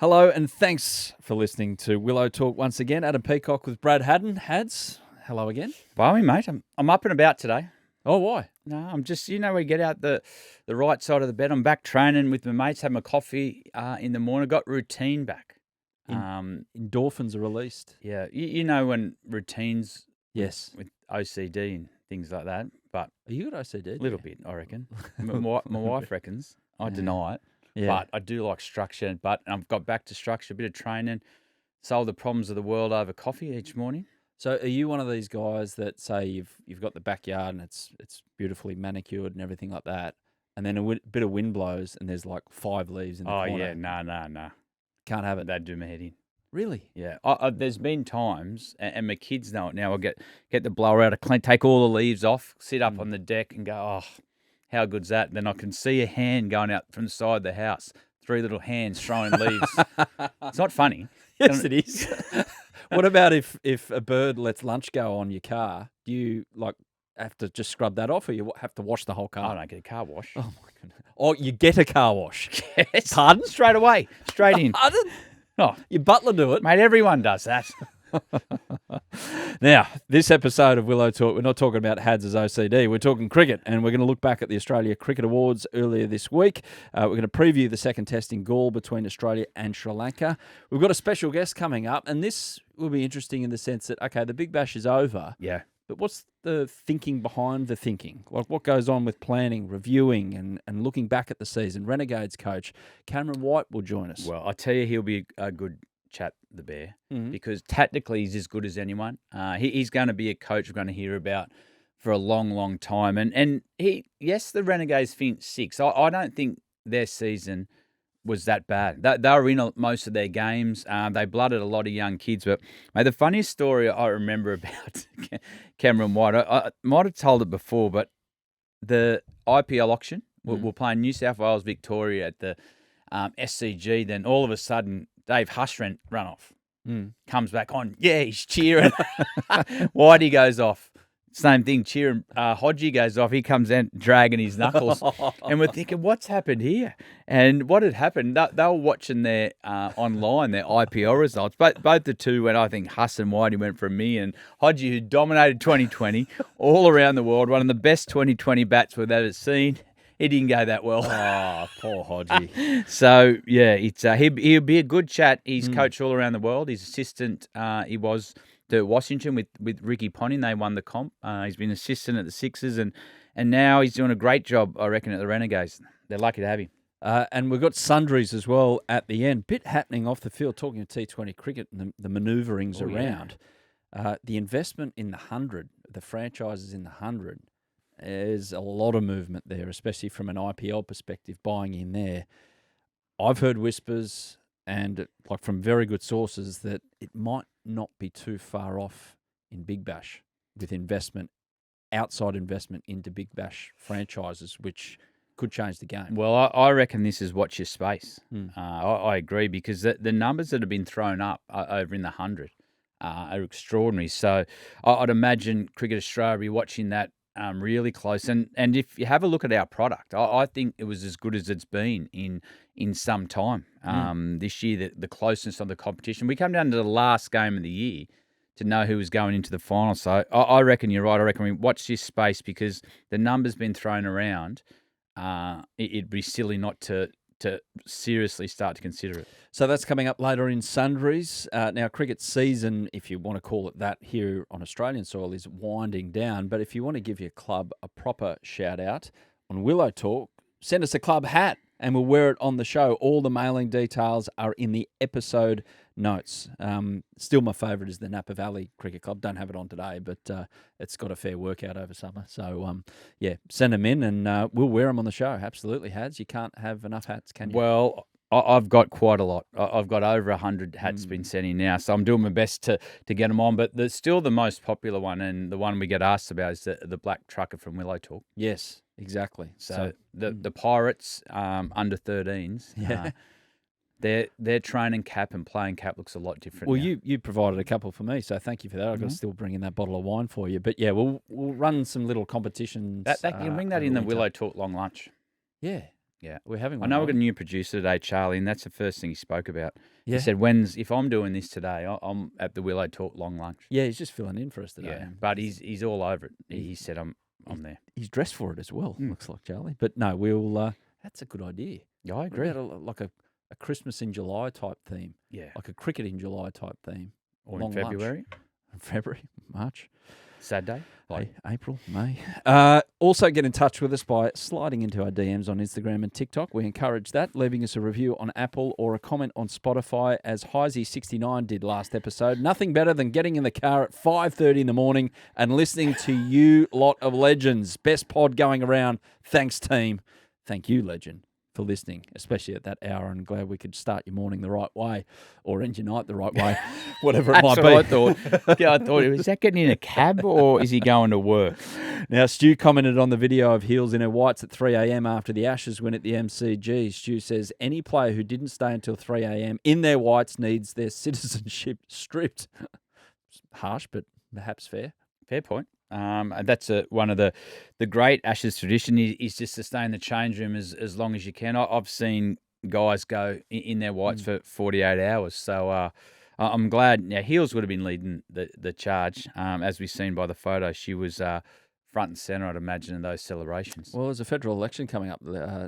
Hello, and thanks for listening to Willow Talk once again. Adam Peacock with Brad Haddin. Hads, hello again. Barmy, mate, I'm up and about today. Oh, why? No, I'm just, we get out the right side of the bed. I'm back training with my mates, having a coffee in the morning. Got routine back. Endorphins are released. Yeah, you know when routines Yes. with OCD and things like that, but You got OCD? a little bit, I reckon. My wife reckons. I deny it. Yeah. But I do like structure. But I've got back to structure, a bit of training, solve the problems of the world over coffee each morning. So are you one of these guys that say you've got the backyard and it's beautifully manicured and everything like that, and then a bit of wind blows and there's like 5 leaves in the corner? Oh, yeah, no. Can't have it. That'd do my head in. Really? Yeah. There's been times, and my kids know it now, I'll get the blower out, take all the leaves off, sit up on the deck and go, oh, how good's that? Then I can see a hand going out from the side of the house, 3 little hands throwing leaves. It's not funny. Yes, it is. What about if a bird lets lunch go on your car? Do you have to just scrub that off, or you have to wash the whole car? I don't get a car wash. Oh my goodness! Oh, you get a car wash? Yes. Pardon? Straight away. Straight in. Pardon? Oh, Your butler do it, mate, everyone does that. Now, this episode of Willow Talk, we're not talking about Hads' OCD. We're talking cricket, and we're going to look back at the Australia Cricket Awards earlier this week. We're going to preview the second test in Galle between Australia and Sri Lanka. We've got a special guest coming up, and this will be interesting in the sense that, okay, the Big Bash is over. Yeah. But what's the thinking behind the thinking? Like what goes on with planning, reviewing, and looking back at the season? Renegades coach Cameron White will join us. Well, I tell you, he'll be a good chat, the Bear, because tactically he's as good as anyone. He's going to be a coach we're going to hear about for a long, long time. And the Renegades finished 6. I don't think their season was that bad. They were in most of their games. They blooded a lot of young kids. But mate, the funniest story I remember about Cameron White, I might have told it before, but the IPL auction, we're playing New South Wales, Victoria at the SCG. Then all of a sudden, Dave Hushran run off. Comes back on. Yeah, he's cheering. Whitey goes off. Same thing, cheering. Hodgie goes off. He comes in dragging his knuckles. And we're thinking, what's happened here? And what had happened, they were watching their online, their IPL results. Both the two went, I think Huss and Whitey went for me. And Hodgie, who dominated 2020 all around the world, one of the best 2020 bats we've ever seen, he didn't go that well. Oh, poor Hodgie. So, yeah, it's he'll be a good chat. He's coached all around the world. His assistant, he was to Washington with Ricky Ponting. They won the comp. He's been assistant at the Sixers, and now he's doing a great job, I reckon, at the Renegades. They're lucky to have him. And we've got Sundries as well at the end. Bit happening off the field, talking of T20 cricket and the manoeuvrings around. Yeah. The investment in the 100, the franchises in the 100, there's a lot of movement there, especially from an IPL perspective, buying in there. I've heard whispers and from very good sources that it might not be too far off in Big Bash with outside investment into Big Bash franchises, which could change the game. Well, I reckon this is watch your space. I agree, because the numbers that have been thrown up over in the 100 are extraordinary. So I'd imagine Cricket Australia will be watching that really close. And if you have a look at our product, I think it was as good as it's been in some time. This year, the closeness of the competition. We come down to the last game of the year to know who was going into the final. So I reckon you're right. I reckon we watch this space, because the numbers been thrown around. It'd be silly not to seriously start to consider it. So that's coming up later in Sundries. Now, cricket season, if you want to call it that, here on Australian soil is winding down. But if you want to give your club a proper shout out on Willow Talk, send us a club hat and we'll wear it on the show. All the mailing details are in the episode notes. Still my favourite is the Napa Valley Cricket Club. Don't have it on today, but it's got a fair workout over summer. So, send them in and we'll wear them on the show. Absolutely, Hads. You can't have enough hats, can you? Well, I've got quite a lot. I've got over 100 hats been sent in now, so I'm doing my best to get them on. But still the most popular one, and the one we get asked about, is the black trucker from Willow Talk. Yes, exactly. So the Pirates under 13s, their training cap and playing cap looks a lot different. Well, now. you provided a couple for me, so thank you for that. I've got to still bring in that bottle of wine for you. But yeah, we'll run some little competitions. You can bring that in the Willow Talk long lunch. Yeah. Yeah. We're having I one. know on. we've got a new producer today, Charlie, and that's the first thing he spoke about. Yeah. He said, if I'm doing this today, I'm at the Willow Talk long lunch. Yeah, he's just filling in for us today. Yeah, but he's all over it. He said, I'm there. He's dressed for it as well, looks like, Charlie. But no, we'll... that's a good idea. Yeah, I agree. What about a Christmas in July type theme? Yeah. Like a cricket in July type theme. Or Long in February. February, March. Saturday. April, May. Also get in touch with us by sliding into our DMs on Instagram and TikTok. We encourage that. Leaving us a review on Apple or a comment on Spotify, as Heisey69 did last episode. Nothing better than getting in the car at 5:30 in the morning and listening to you lot of legends. Best pod going around. Thanks, team. Thank you, legend, for listening, especially at that hour, and glad we could start your morning the right way or end your night the right way, whatever it might be. I thought. I thought, is that getting in a cab or is he going to work? Now, Stu commented on the video of Heels in her whites at 3 a.m. after the Ashes win at the MCG. Stu says, any player who didn't stay until 3 a.m. in their whites needs their citizenship stripped. Harsh, but perhaps fair. Fair point. And that's one of the great Ashes tradition is just to stay in the change room as long as you can. I've seen guys go in their whites for 48 hours. So I'm glad. Now, Heels would have been leading the charge. As we've seen by the photo, she was front and centre, I'd imagine, in those celebrations. Well, there's a federal election coming up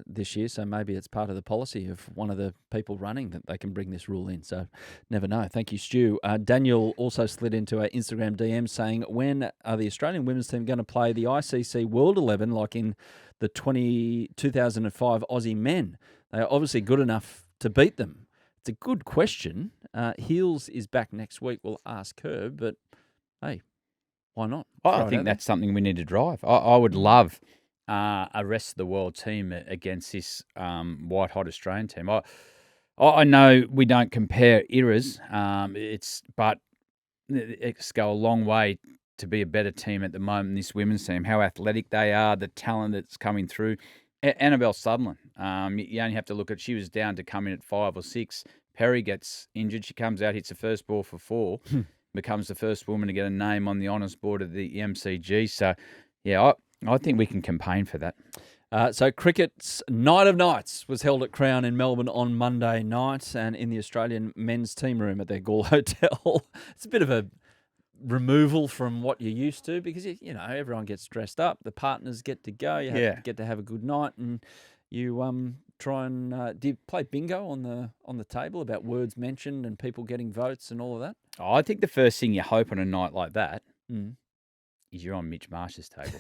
this year, so maybe it's part of the policy of one of the people running that they can bring this rule in. So never know. Thank you, Stu. Daniel also slid into our Instagram DM saying, when are the Australian women's team going to play the ICC World 11 like in the 2005 Aussie men? They are obviously good enough to beat them. It's a good question. Heels is back next week. We'll ask her, but hey, why not? I think that's something we need to drive. I would love a rest of the world team against this white-hot Australian team. I know we don't compare eras, but it's go a long way to be a better team at the moment, this women's team, how athletic they are, the talent that's coming through. Annabel Sutherland, you only have to look at, she was down to come in at 5 or 6. Perry gets injured. She comes out, hits the first ball for 4. Becomes the first woman to get a name on the honours board of the MCG. So, yeah, I think we can campaign for that. So cricket's Night of Nights was held at Crown in Melbourne on Monday night and in the Australian men's team room at their Galle Hotel. It's a bit of a removal from what you're used to because, you know, everyone gets dressed up. The partners get to go. You get to have a good night and you try and do you play bingo on the table about words mentioned and people getting votes and all of that? Oh, I think the first thing you hope on a night like that is you're on Mitch Marsh's table.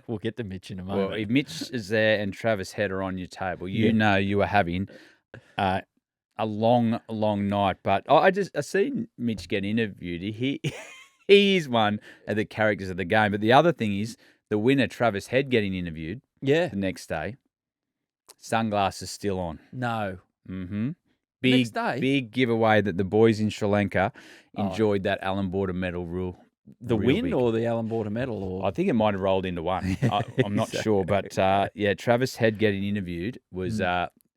We'll get to Mitch in a moment. Well, if Mitch is there and Travis Head are on your table, you know you are having a long, long night. But I seen Mitch get interviewed. He is one of the characters of the game. But the other thing is the winner, Travis Head, getting interviewed the next day. Sunglasses still on. No. Mm-hmm. Next day? Big giveaway that the boys in Sri Lanka enjoyed that Allan Border medal rule. The win big. Or the Allan Border medal? Or I think it might have rolled into one. I'm not sure. But, Travis Head getting interviewed was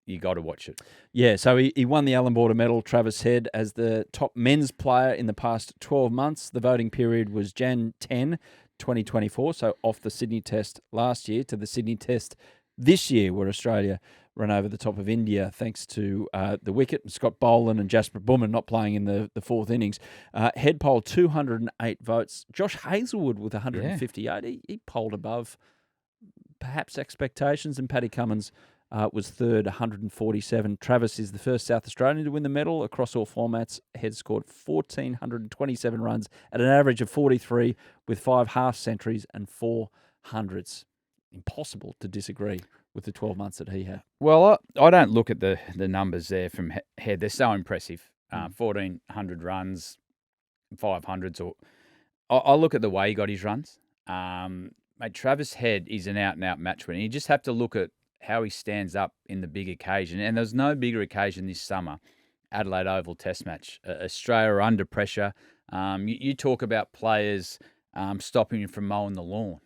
you got to watch it. Yeah, so he won the Allan Border medal, Travis Head, as the top men's player in the past 12 months. The voting period was Jan 10, 2024, so off the Sydney Test last year to the Sydney Test this year, where Australia ran over the top of India thanks to the wicket, Scott Boland and Jasper Bumman not playing in the fourth innings. Head polled 208 votes. Josh Hazlewood with 158. He polled above perhaps expectations, and Paddy Cummins was third, 147. Travis is the first South Australian to win the medal across all formats. Head scored 1,427 runs at an average of 43 with 5 half centuries and 4 hundreds. Impossible to disagree with the 12 months that he had. Well, I don't look at the numbers there from Head. They're so impressive. 1,400 runs, 500s. Or I look at the way he got his runs. Mate, Travis Head is an out-and-out match winner. You just have to look at how he stands up in the big occasion. And there's no bigger occasion this summer, Adelaide Oval Test match. Australia are under pressure. You talk about players stopping you from mowing the lawn.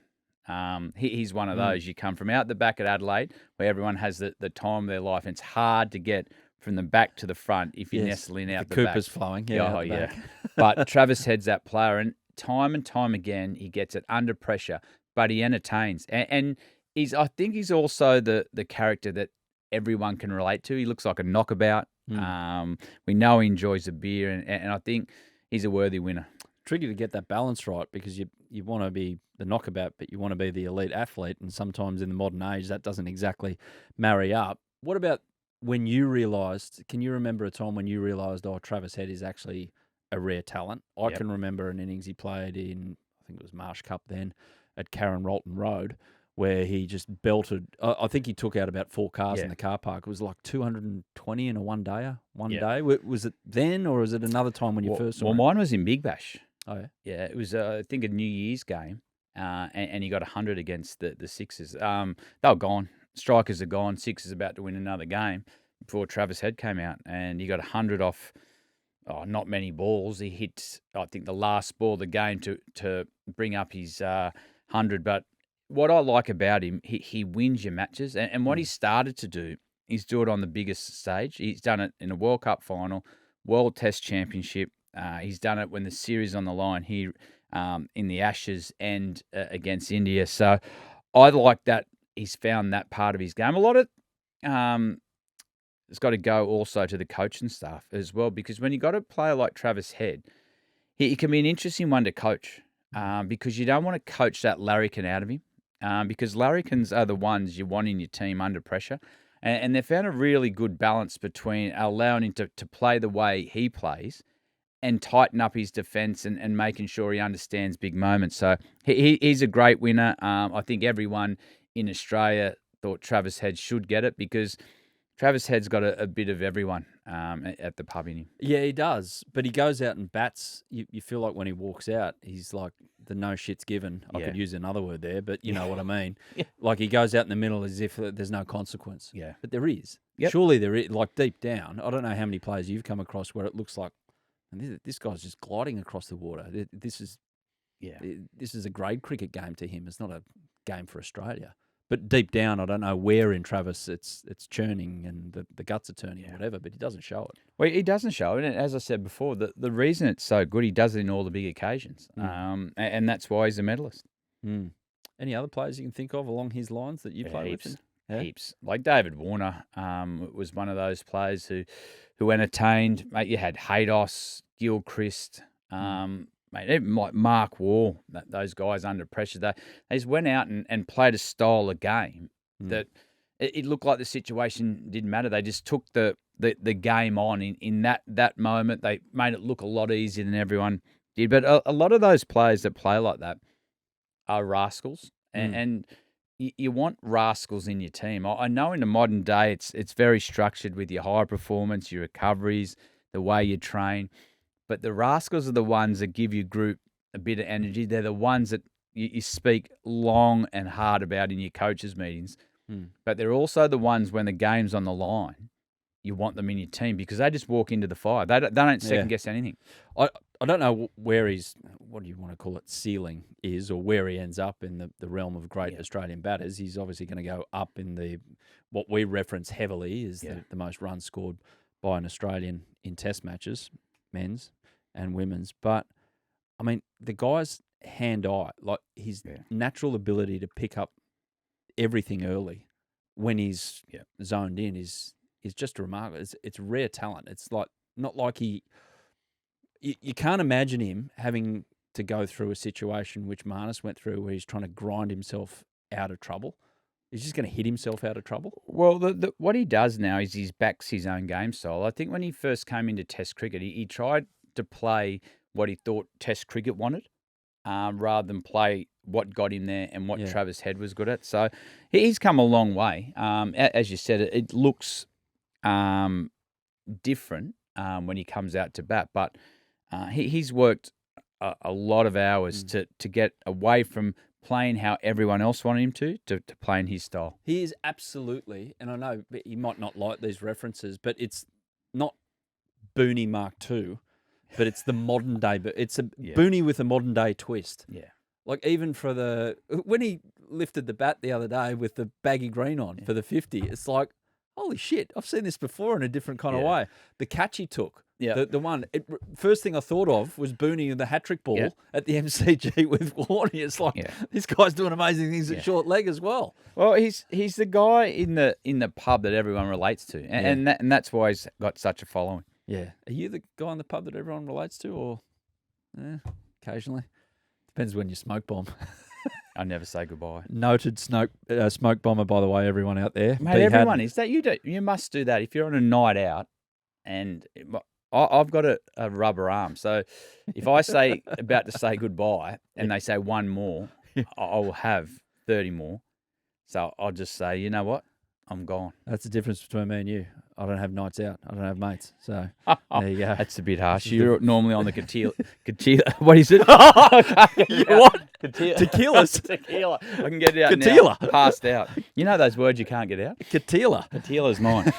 He's one of those. You come from out the back at Adelaide, where everyone has the time of their life, and it's hard to get from the back to the front if you're nestling out the back. The Cooper's flowing. Yeah. But Travis Head's that player, and time again, he gets it under pressure, but he entertains. And I think he's also the character that everyone can relate to. He looks like a knockabout. We know he enjoys a beer, and I think he's a worthy winner. Tricky to get that balance right because you want to be the knockabout, but you want to be the elite athlete, and sometimes in the modern age that doesn't exactly marry up. What about when you realised? Can you remember a time when you realised, Travis Head is actually a rare talent? I can remember an innings he played in, I think it was Marsh Cup then, at Karen Rolton Road, where he just belted. I think he took out about 4 cars in the car park. It was like 220 in a one day. Was it then, or was it another time when you first saw it? Well, mine was in Big Bash. Oh yeah, yeah. It was I think a New Year's game, and he got 100 against the Sixers. They were gone. Strikers are gone. Sixers about to win another game before Travis Head came out, and he got 100 off. Not many balls. He hit, I think, the last ball of the game to bring up his 100. But what I like about him, he wins your matches. And what he started to do is do it on the biggest stage. He's done it in a World Cup final, World Test Championship. He's done it when the series on the line here in the Ashes and against India. So I like that he's found that part of his game. A lot of it's got to go also to the coaching staff as well, because when you got a player like Travis Head, he can be an interesting one to coach because you don't want to coach that larrikin out of him because larrikins are the ones you want in your team under pressure. And they've found a really good balance between allowing him to play the way he plays and tighten up his defence and making sure he understands big moments. So he's a great winner. I think everyone in Australia thought Travis Head should get it because Travis Head's got a bit of everyone at the pub in him. Yeah, he does. But he goes out and bats. You feel like when he walks out, he's like the no shit's given. I could use another word there, but you know what I mean. Like he goes out in the middle as if there's no consequence. Yeah. But there is. Yep. Surely there is. Like deep down, I don't know how many players you've come across where it looks like this guy's just gliding across the water. This is a grade cricket game to him. It's not a game for Australia. But deep down, I don't know where in Travis it's churning and the guts are turning or whatever, but he doesn't show it. Well, he doesn't show it. And as I said before, the reason it's so good, he does it in all the big occasions. And that's why he's a medalist. Any other players you can think of along his lines that you play with? Heaps. Like David Warner was one of those players who entertained. Mate, you had Haydos, Gilchrist, mate, even like Mark Wall, those guys under pressure, they just went out and played a style of game that it looked like the situation didn't matter. They just took the game on in that moment. They made it look a lot easier than everyone did. But a lot of those players that play like that are rascals, and you want rascals in your team. I know in the modern day it's very structured with your high performance, your recoveries, the way you train. But the rascals are the ones that give your group a bit of energy. They're the ones that you speak long and hard about in your coaches' meetings. But they're also the ones when the game's on the line, you want them in your team because they just walk into the fire. They don't second-guess anything. I don't know where his, what do you want to call it, ceiling is or where he ends up in the realm of great Australian batters. He's obviously going to go up in what we reference heavily is the most runs scored by an Australian in Test matches, men's and women's. But, I mean, the guy's hand-eye, like his natural ability to pick up everything early when he's zoned in is just remarkable. It's rare talent. It's like not like you can't imagine him having to go through a situation which Marnus went through where he's trying to grind himself out of trouble. He's just going to hit himself out of trouble. Well, what he does now is he backs his own game style. I think when he first came into Test cricket, he tried to play what he thought Test cricket wanted rather than play what got him there and what Travis Head was good at. So he's come a long way. As you said, it looks different when he comes out to bat, but he's worked a lot of hours to get away from playing how everyone else wanted him to playing his style. He is absolutely, and I know he might not like these references, but it's not Booney Mark II, but it's the modern day. But it's a Booney with a modern day twist. Yeah, like even for when he lifted the bat the other day with the baggy green on for the 50, it's like, holy shit, I've seen this before in a different kind of way. The catch he took Yeah. The one, first thing I thought of was Booney and the hat-trick ball at the MCG with Warney. It's like, this guy's doing amazing things at short leg as well. Well, he's the guy in the pub that everyone relates to, and that's why he's got such a following. Yeah. Are you the guy in the pub that everyone relates to, or occasionally? Depends when you smoke bomb. I never say goodbye. Noted smoke bomber, by the way, everyone out there. Mate, everyone is that. You must do that if you're on a night out, and I've got a rubber arm. So if I say about to say goodbye and they say one more, I will have 30 more. So I'll just say, you know what? I'm gone. That's the difference between me and you. I don't have nights out. I don't have mates. So there you go. That's a bit harsh. You're normally on the Katila. What is it? What? Tequila. Tequila. I can get it out Katila. now. Passed out. You know those words you can't get out? Katila. Katila's mine.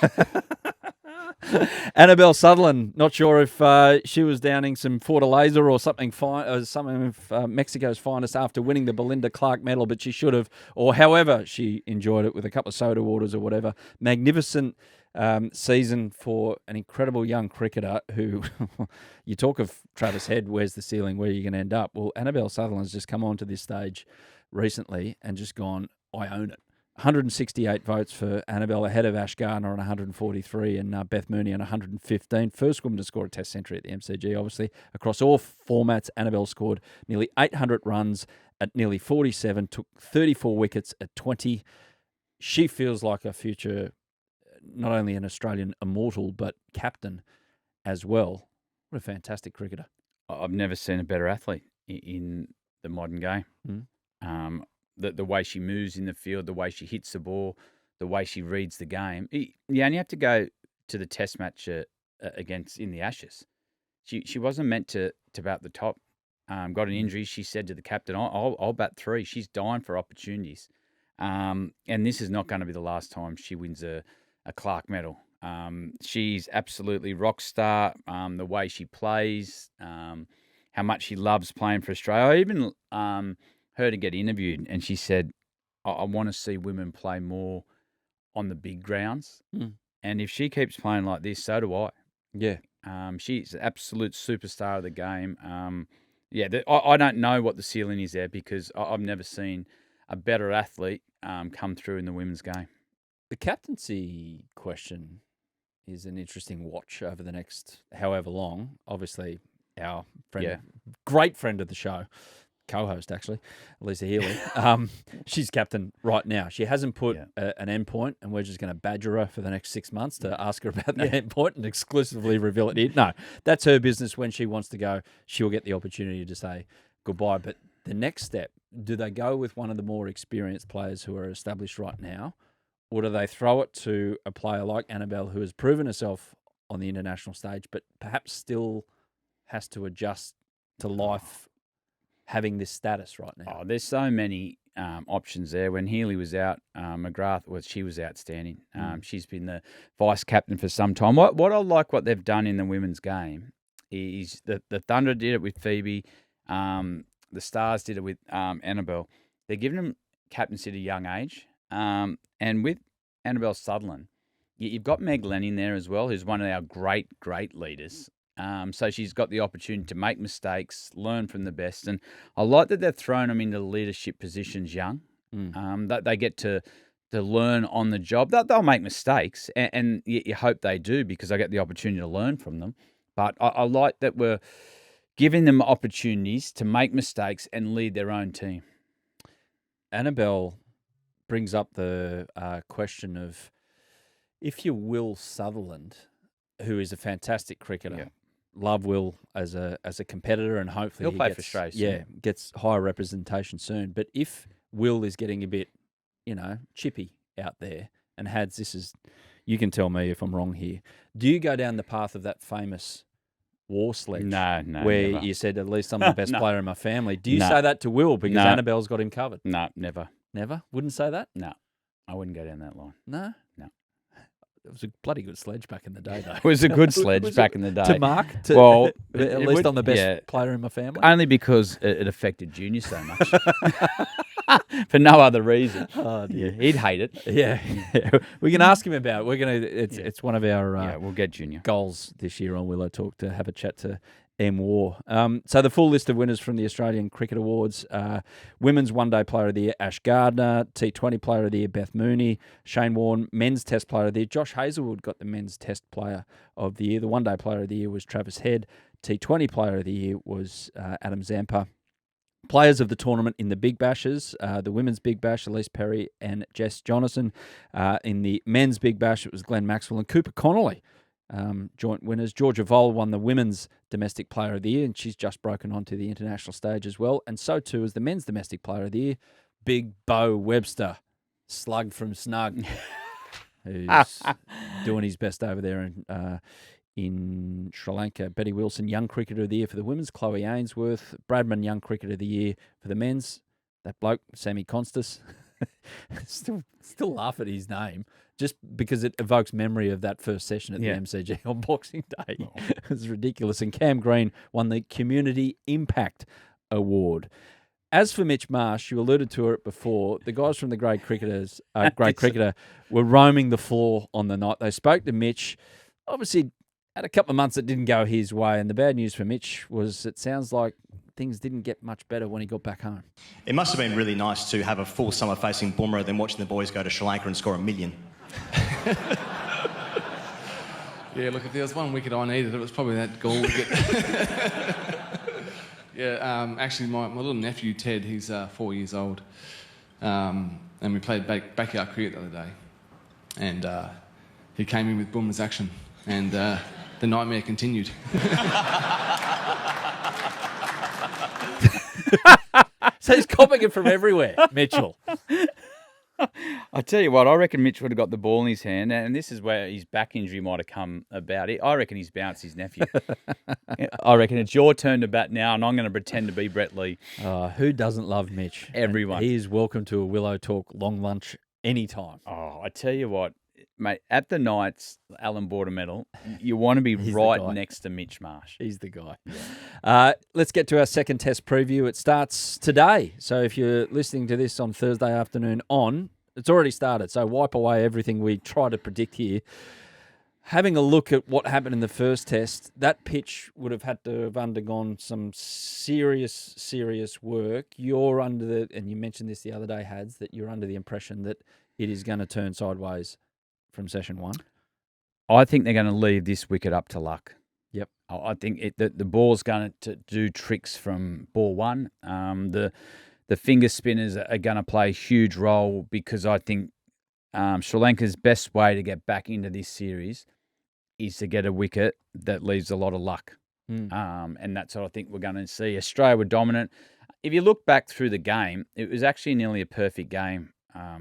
Annabel Sutherland, not sure if she was downing some Fortaleza or something of Mexico's finest after winning the Belinda Clark medal, but she should have, or however she enjoyed it with a couple of soda waters or whatever. Magnificent season for an incredible young cricketer who, you talk of Travis Head, where's the ceiling, where are you going to end up? Well, Annabel Sutherland's just come on to this stage recently and just gone, I own it. 168 votes for Annabel, ahead of Ash Gardner on 143 and Beth Mooney on 115. First woman to score a Test century at the MCG, obviously. Across all formats, Annabel scored nearly 800 runs at nearly 47, took 34 wickets at 20. She feels like a future, not only an Australian immortal, but captain as well. What a fantastic cricketer. I've never seen a better athlete in the modern game. The way she moves in the field, the way she hits the ball, the way she reads the game. You only have to go to the Test match against in the Ashes. She wasn't meant to bat the top. Got an injury. She said to the captain, "I'll bat 3." She's dying for opportunities, and this is not going to be the last time she wins a Clark medal. She's absolutely rock star. The way she plays, how much she loves playing for Australia. I even her to get interviewed, and she said, I want to see women play more on the big grounds. And if she keeps playing like this, so do I. Yeah. She's an absolute superstar of the game. I don't know what the ceiling is there because I've never seen a better athlete come through in the women's game. The captaincy question is an interesting watch over the next however long. Obviously, our friend, great friend of the show, co-host actually, Lisa Healy. She's captain right now. She hasn't put an end point, and we're just going to badger her for the next 6 months to ask her about that end point and exclusively reveal it here. No, that's her business. When she wants to go, she'll get the opportunity to say goodbye. But the next step, do they go with one of the more experienced players who are established right now, or do they throw it to a player like Annabel who has proven herself on the international stage, but perhaps still has to adjust to life having this status right now? There's so many options there. When Healy was out, McGrath she was outstanding. She's been the vice captain for some time. What I like what they've done in the women's game is the Thunder did it with Phoebe, the Stars did it with Annabel. They're giving them captaincy at a young age, and with Annabel Sutherland, you've got Meg Len in there as well, who's one of our great leaders. So she's got the opportunity to make mistakes, learn from the best. And I like that they've thrown them into leadership positions young, that they get to learn on the job. They'll make mistakes, and you hope they do because they get the opportunity to learn from them. But I like that we're giving them opportunities to make mistakes and lead their own team. Annabel brings up the question of, if you Will Sutherland, who is a fantastic cricketer, love Will as a competitor, and hopefully he'll play for Australia soon. Gets higher representation soon. But if Will is getting a bit, chippy out there, and you can tell me if I'm wrong here, do you go down the path of that famous war sledge? No, where never. You said, at least I'm the best player in my family. Do you say that to Will because Annabel's got him covered? No, never. Never? Wouldn't say that? No, I wouldn't go down that line. No? No. It was a bloody good sledge back in the day, though. It was a good sledge back in the day. To mark, well, at least on the best player in my family. Only because it affected Junior so much. For no other reason. Oh, yeah, he'd hate it. Yeah. We can ask him about it. We're gonna. It's one of our we'll get Junior goals this year on Willow Talk to have a chat to M. War. So the full list of winners from the Australian Cricket Awards: Women's One Day Player of the Year, Ash Gardner; T20 Player of the Year, Beth Mooney; Shane Warne; Men's Test Player of the Year, Josh Hazlewood got the Men's Test Player of the Year. The One Day Player of the Year was Travis Head. T20 Player of the Year was Adam Zampa. Players of the tournament in the Big Bashes, the Women's Big Bash, Elise Perry and Jess Jonathan. In the Men's Big Bash, it was Glenn Maxwell and Cooper Connolly. Joint winners. Georgia Vole won the Women's Domestic Player of the Year, and she's just broken onto the international stage as well. And so too is the Men's Domestic Player of the Year, Big Bo Webster, slug from Snug, who's doing his best over there in Sri Lanka. Betty Wilson, Young Cricketer of the Year for the Women's, Chloe Ainsworth. Bradman, Young Cricketer of the Year for the Men's. That bloke, Sammy Konstas. Still laugh at his name just because it evokes memory of that first session at the MCG on Boxing Day. Oh. It was ridiculous. And Cam Green won the Community Impact Award. As for Mitch Marsh, you alluded to it before, the guys from the Grade Cricketer were roaming the floor on the night. They spoke to Mitch. Obviously, had a couple of months that didn't go his way, and the bad news for Mitch was it sounds like things didn't get much better when he got back home. It must have been really nice to have a full summer facing Bumrah than watching the boys go to Sri Lanka and score 1 million. Yeah, look, if there was one wicket I needed, it was probably that Galle wicket. Actually, my little nephew, Ted, he's 4 years old, and we played backyard cricket the other day, and he came in with Bumrah's action, and the nightmare continued. So he's copying it from everywhere, Mitchell. I tell you what, I reckon Mitch would have got the ball in his hand, and this is where his back injury might have come about. I reckon he's bounced his nephew. I reckon it's your turn to bat now, and I'm going to pretend to be Brett Lee. Who doesn't love Mitch? Everyone. And he is welcome to a Willow Talk long lunch anytime. Oh, I tell you what, mate, at the Knights Allan Border Medal, you want to be right next to Mitch Marsh. He's the guy. Yeah. Let's get to our second test preview. It starts today. So if you're listening to this on Thursday afternoon it's already started. So wipe away everything we try to predict here. Having a look at what happened in the first test, that pitch would have had to have undergone some serious work. You're under and you mentioned this the other day, Hads, that you're under the impression that it is going to turn sideways from session one. I think they're going to leave this wicket up to luck. Yep. I think the ball's going to do tricks from ball one. The finger spinners are going to play a huge role because I think Sri Lanka's best way to get back into this series is to get a wicket that leaves a lot of luck. And that's what I think we're going to see. Australia were dominant. If you look back through the game, it was actually nearly a perfect game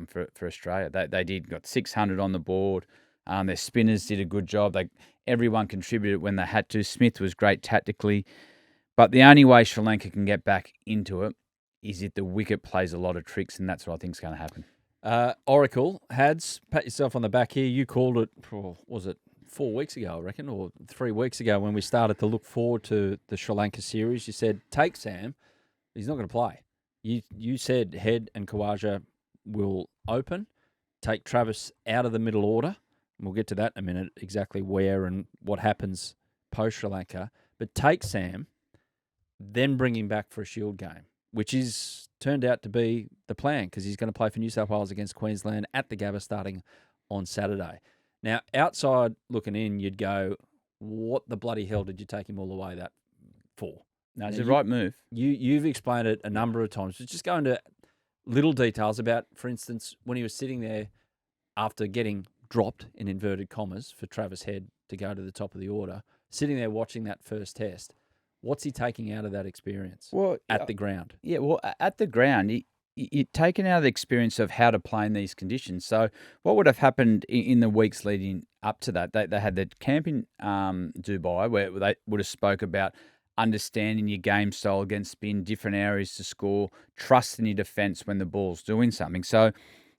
for Australia. They got 600 on the board. Their spinners did a good job. Everyone contributed when they had to. Smith was great tactically. But the only way Sri Lanka can get back into it is if the wicket plays a lot of tricks, and that's what I think is going to happen. Oracle, Hads, pat yourself on the back here. You called it, was it 4 weeks ago, I reckon, or 3 weeks ago when we started to look forward to the Sri Lanka series. You said, take Sam. He's not going to play. You said Head and Khawaja will open, take Travis out of the middle order. We'll get to that in a minute, exactly where and what happens post-Sri Lanka. But take Sam, then bring him back for a Shield game, which is turned out to be the plan because he's going to play for New South Wales against Queensland at the Gabba starting on Saturday. Now, outside looking in, you'd go, what the bloody hell did you take him all the way that for? No, it's the right move. You've explained it a number of times. But just go into little details about, for instance, when he was sitting there after getting dropped, in inverted commas, for Travis Head to go to the top of the order, sitting there watching that first test. What's he taking out of that experience at the ground? Yeah, well, at the ground, you're taking out the experience of how to play in these conditions. So what would have happened in the weeks leading up to that? They had the camp in Dubai where they would have spoke about understanding your game style against spin, different areas to score, trusting your defence when the ball's doing something. So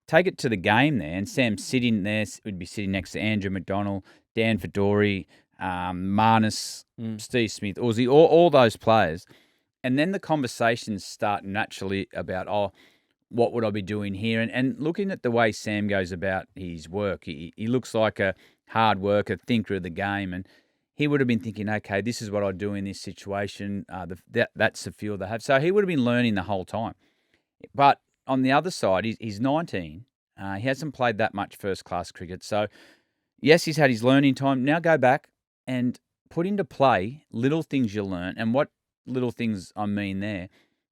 take it to the game there, and Sam's sitting there, would be sitting next to Andrew McDonald, Dan Fedori, Marnus, Steve Smith, Aussie, all those players. And then the conversations start naturally about, what would I be doing here? And looking at the way Sam goes about his work, he looks like a hard worker, thinker of the game. And he would have been thinking, okay, this is what I'd do in this situation. That's the feel they have. So he would have been learning the whole time. But on the other side, he's 19. He hasn't played that much first-class cricket. So, yes, he's had his learning time. Now go back and put into play little things you learn. And what little things I mean there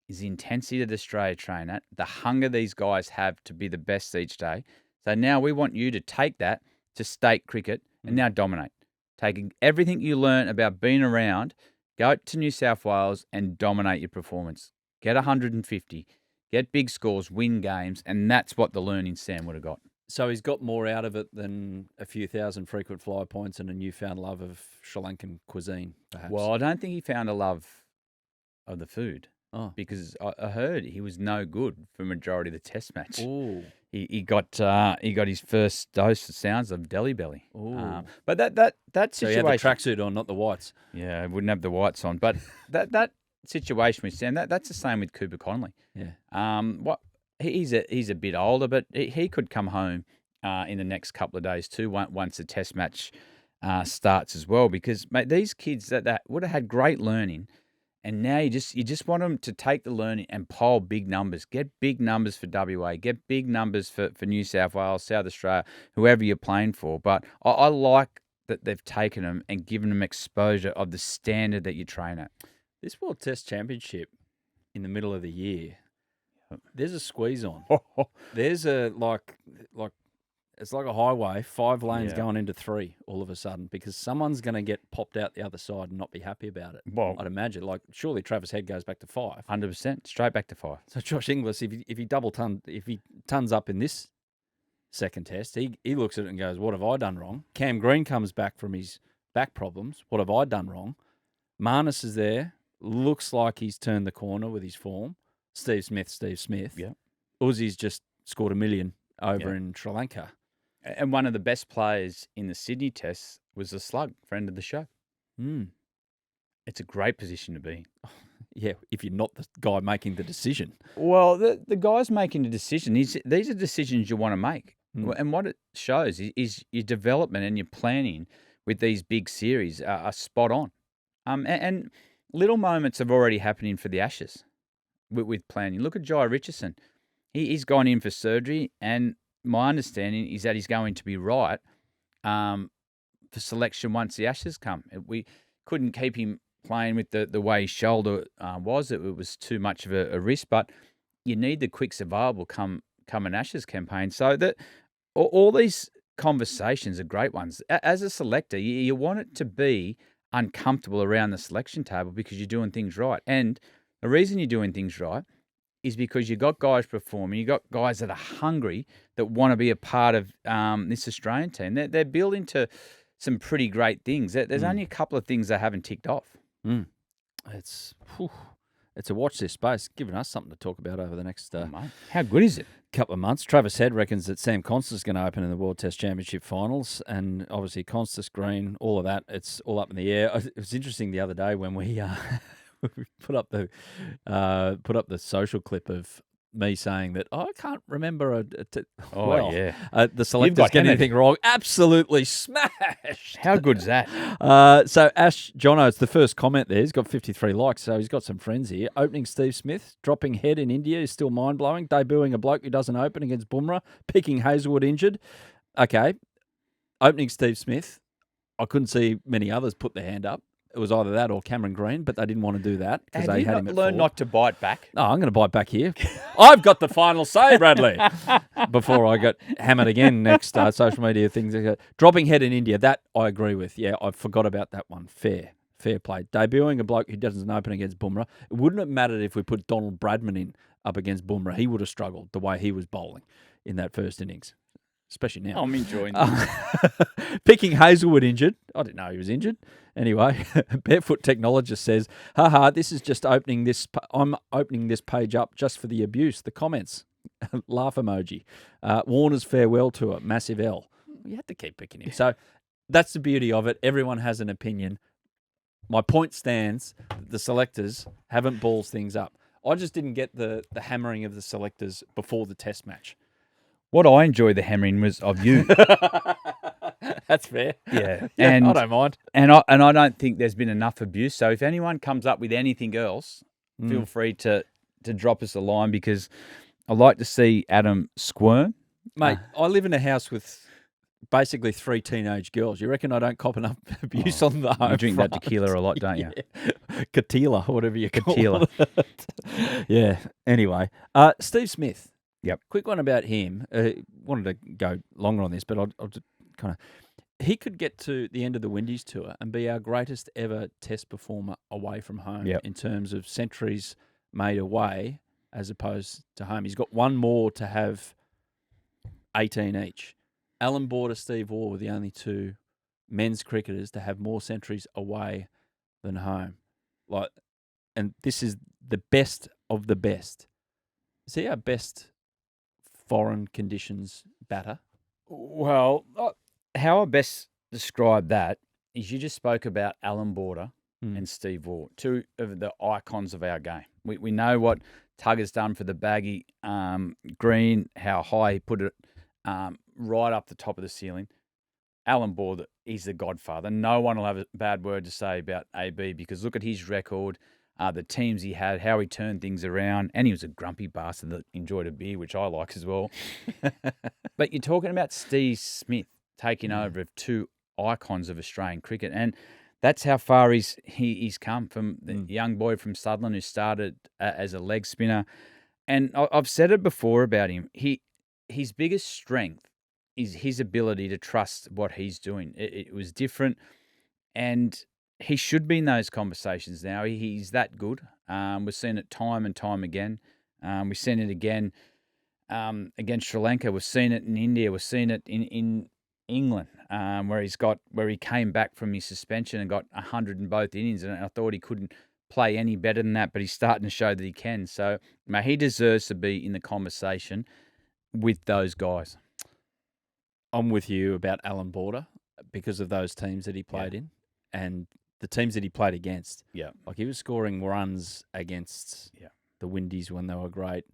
is the intensity that Australia train at, the hunger these guys have to be the best each day. So now we want you to take that to state cricket and now dominate. Taking everything you learn about being around, go to New South Wales and dominate your performance. Get 150, get big scores, win games, and that's what the learning Sam would have got. So he's got more out of it than a few thousand frequent flyer points and a newfound love of Sri Lankan cuisine, perhaps. Well, I don't think he found a love of the food. Oh. Because I heard he was no good for majority of the Test match. Ooh. He got his first dose, it sounds, of Delhi Belly. But that So he situation, had the tracksuit on, not the whites. yeah, I wouldn't have the whites on. But that situation with Sam, that's the same with Cooper Connolly. Yeah. He's a bit older, but he could come home in the next couple of days too. Once the Test match starts as well, because mate, these kids that would have had great learning. And now you just want them to take the learning and pile big numbers. Get big numbers for WA. Get big numbers for New South Wales, South Australia, whoever you're playing for. But I like that they've taken them and given them exposure of the standard that you train at. This World Test Championship in the middle of the year, there's a squeeze on. There's a like it's like a highway, 5 lanes going into 3 all of a sudden, because someone's going to get popped out the other side and not be happy about it. Well, I'd imagine. Like, surely Travis Head goes back to 5. 100%, straight back to 5. So Josh Inglis, if he tons up in this second test, he looks at it and goes, "What have I done wrong?" Cam Green comes back from his back problems. What have I done wrong? Marnus is there. Looks like he's turned the corner with his form. Steve Smith. Yeah. Uzi's just scored 1 million over in Sri Lanka. And one of the best players in the Sydney Test was the Slug, friend of the show. It's a great position to be in. Yeah, if you're not the guy making the decision. Well, the guy's making the decision. These are decisions you want to make. And what it shows is your development and your planning with these big series are spot on. And little moments are already happening for the Ashes with planning. Look at Jai Richardson. He's gone in for surgery, and my understanding is that he's going to be right for selection once the Ashes come. We couldn't keep him playing with the way his shoulder was. It was too much of a risk, but you need the quicks available come an Ashes campaign. So that all these conversations are great ones. As a selector, you want it to be uncomfortable around the selection table because you're doing things right. And the reason you're doing things right is because you've got guys performing, you've got guys that are hungry, that want to be a part of this Australian team. They're building to some pretty great things. There's only a couple of things they haven't ticked off. It's a watch this space, giving us something to talk about over the next how good is it? Couple of months. Travis Head reckons that Sam Konstas is going to open in the World Test Championship finals, and obviously Konstas, Green, all of that, it's all up in the air. It was interesting the other day when we put up the social clip of me saying that I can't remember the selectors getting anything wrong. Absolutely smashed. How good's that? So Ash Jono, it's the first comment there. He's got 53 likes, so he's got some friends here. Opening Steve Smith, dropping Head in India is still mind-blowing. Debuting a bloke who doesn't open against Bumrah, picking Hazelwood injured. Okay, opening Steve Smith. I couldn't see many others put their hand up. It was either that or Cameron Green, but they didn't want to do that because they had him at 4. Learn not to bite back. No, I'm going to bite back here. I've got the final say, Bradley. Before I got hammered again next social media things. Dropping Head in India, that I agree with. Yeah, I forgot about that one. Fair play. Debuting a bloke who doesn't open against Bumrah. It wouldn't have mattered if we put Donald Bradman in up against Bumrah. He would have struggled the way he was bowling in that first innings. Especially now. I'm enjoying this. Picking Hazelwood injured. I didn't know he was injured. Anyway, Barefoot Technologist says, this is just opening this. I'm opening this page up just for the abuse, the comments. Laugh emoji. Warner's farewell tour, massive L. You had to keep picking him. So that's the beauty of it. Everyone has an opinion. My point stands. The selectors haven't balls things up. I just didn't get the hammering of the selectors before the test match. What I enjoyed the hammering was of you. That's fair. Yeah. I don't mind. And I don't think there's been enough abuse. So if anyone comes up with anything else, feel free to drop us a line, because I like to see Adam squirm. Mate, I live in a house with basically 3 teenage girls. You reckon I don't cop enough abuse on the home You drink front? that tequila a lot, don't you? Katila, whatever you call Katila. it. Yeah. Anyway, Steve Smith. Yep. Quick one about him. Wanted to go longer on this, but I'll just kind of... He could get to the end of the Windies tour and be our greatest ever test performer away from home in terms of centuries made away as opposed to home. He's got one more to have 18 each. Alan Border, Steve Waugh were the only 2 men's cricketers to have more centuries away than home. And this is the best of the best. Is he our best foreign conditions batter? Well, how I best describe that is you just spoke about Alan Border and Steve Waugh, 2 of the icons of our game. We know what Tugger's done for the baggy green, how high he put it right up the top of the ceiling. Alan Border, he's the godfather. No one will have a bad word to say about AB, because look at his record, the teams he had, how he turned things around, and he was a grumpy bastard that enjoyed a beer, which I like as well. But you're talking about Steve Smith taking over of 2 icons of Australian cricket, and that's how far he's come, from the young boy from Sutherland who started as a leg spinner. And I've said it before about him. His biggest strength is his ability to trust what he's doing. It was different, and he should be in those conversations now. He's that good. We've seen it time and time again. We've seen it again against Sri Lanka. We've seen it in India. We've seen it in England, where he came back from his suspension and got 100 in both innings. And I thought he couldn't play any better than that, but he's starting to show that he can. So he deserves to be in the conversation with those guys. I'm with you about Alan Border because of those teams that he played in and the teams that he played against. Yeah. Like he was scoring runs against the Windies when they were great.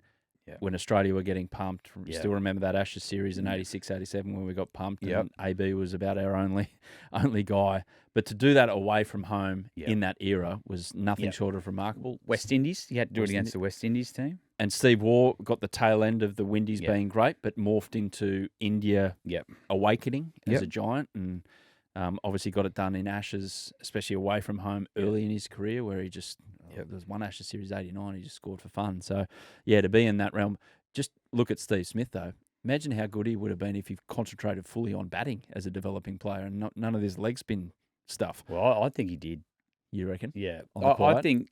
Yeah. When Australia were getting pumped. Still remember that Ashes series in 86, 87 when we got pumped and AB was about our only guy. But to do that away from home in that era was nothing short of remarkable. West Indies, he had to do it against the West Indies team. And Steve Waugh got the tail end of the Windies being great, but morphed into India awakening as a giant, and obviously got it done in Ashes, especially away from home early in his career, where he just there was one Ashes series 89, he just scored for fun. So to be in that realm. Just look at Steve Smith though. Imagine how good he would have been if he concentrated fully on batting as a developing player and none of this leg spin stuff. Well, I think he did. You reckon? Yeah, I think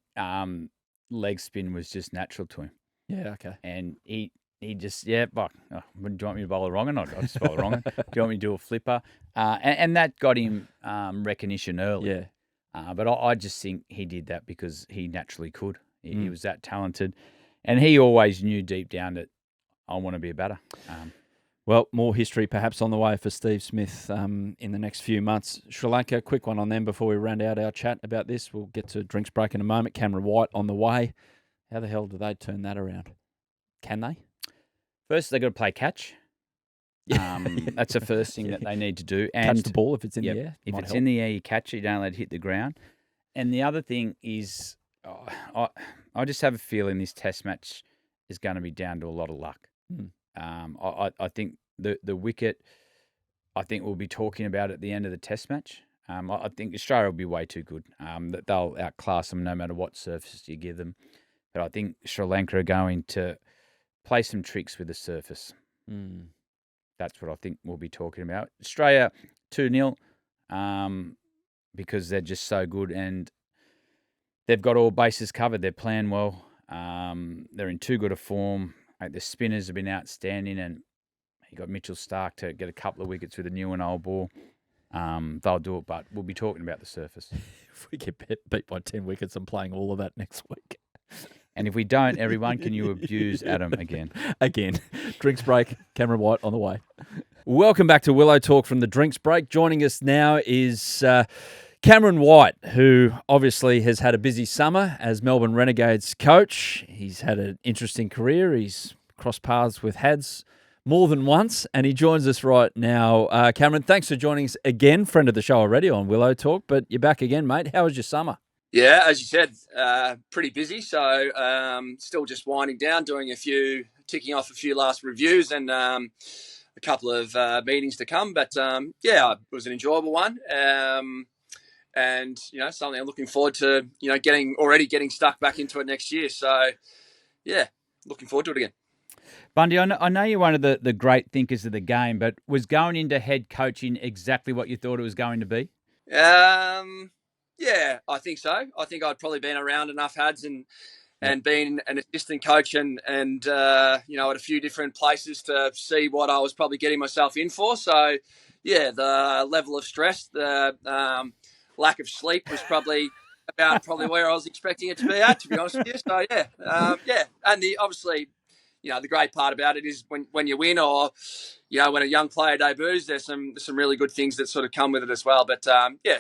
leg spin was just natural to him. Yeah, okay. And he just, do you want me to bowl a wrong one? I'll just bowl a wrong one. Do you want me to do a flipper? And that got him recognition early. Yeah. But I just think he did that because he naturally could. He was that talented. And he always knew deep down that I want to be a batter. Well, more history perhaps on the way for Steve Smith in the next few months. Sri Lanka, quick one on them before we round out our chat about this. We'll get to drinks break in a moment. Cameron White on the way. How the hell do they turn that around? Can they? First, they've got to play catch. That's the first thing that they need to do. And catch the ball if it's in the air. If it's in the air, you catch it. You don't let it hit the ground. And the other thing is, I just have a feeling this test match is going to be down to a lot of luck. I think the wicket, I think we'll be talking about at the end of the test match. I think Australia will be way too good. That they'll outclass them no matter what surface you give them. But I think Sri Lanka are going to play some tricks with the surface. That's what I think we'll be talking about. Australia 2-0 because they're just so good and they've got all bases covered. They're playing well. They're in too good a form. The spinners have been outstanding, and you got Mitchell Starc to get a couple of wickets with a new and old ball. They'll do it, but we'll be talking about the surface. If we get beat by 10 wickets, I'm playing all of that next week. And if we don't, everyone, can you abuse Adam again? Again. Drinks break. Cameron White on the way. Welcome back to Willow Talk from the Drinks Break. Joining us now is Cameron White, who obviously has had a busy summer as Melbourne Renegades coach. He's had an interesting career. He's crossed paths with Hads more than once, and he joins us right now. Cameron, thanks for joining us again. Friend of the show already on Willow Talk, but you're back again, mate. How was your summer? Yeah, as you said, pretty busy. So still just winding down, ticking off a few last reviews and a couple of meetings to come. But yeah, it was an enjoyable one. And, something I'm looking forward to, getting stuck back into it next year. So, yeah, looking forward to it again. Bundy, I know you're one of the great thinkers of the game, but was going into head coaching exactly what you thought it was going to be? Yeah, I think so. I think I'd probably been around enough Hads and been an assistant coach and at a few different places to see what I was probably getting myself in for. So, yeah, the level of stress, the lack of sleep was probably where I was expecting it to be at, to be honest with you. So, yeah. And obviously, the great part about it is when you win or, when a young player debuts, there's some really good things that sort of come with it as well. But,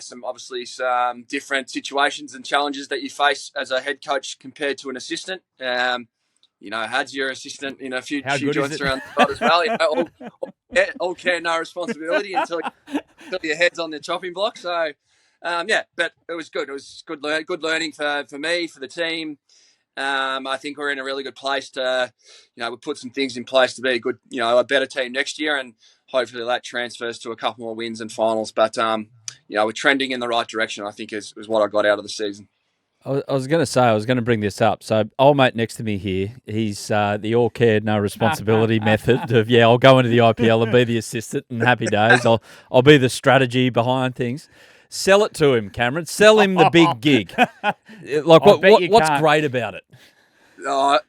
some different situations and challenges that you face as a head coach compared to an assistant. Hads your assistant in a few joints around the spot as well. All care, no responsibility until your head's on the chopping block. So, but it was good. It was good learning for me, for the team. I think we're in a really good place to, we put some things in place to be a good, a better team next year, and hopefully that transfers to a couple more wins and finals. But, we're trending in the right direction, I think is what I got out of the season. I was going to bring this up. So old mate next to me here, he's the all care, no responsibility method of, I'll go into the IPL and be the assistant and happy days. I'll be the strategy behind things. Sell it to him, Cameron. Sell him the big gig. What's great about it?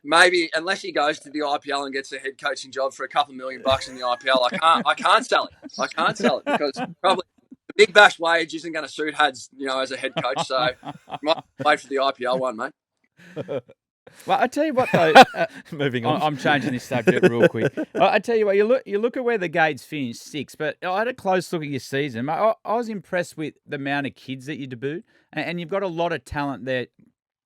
Maybe unless he goes to the IPL and gets a head coaching job for a couple $1 million in the IPL, I can't sell it. I can't sell it because probably the Big Bash wage isn't going to suit Hads, as a head coach. So might wait for the IPL one, mate. Well, I tell you what, though. Moving on. I'm changing this subject real quick. I tell you what, you look at where the Gades finished 6th, but I had a close look at your season. I was impressed with the amount of kids that you debuted, and you've got a lot of talent there,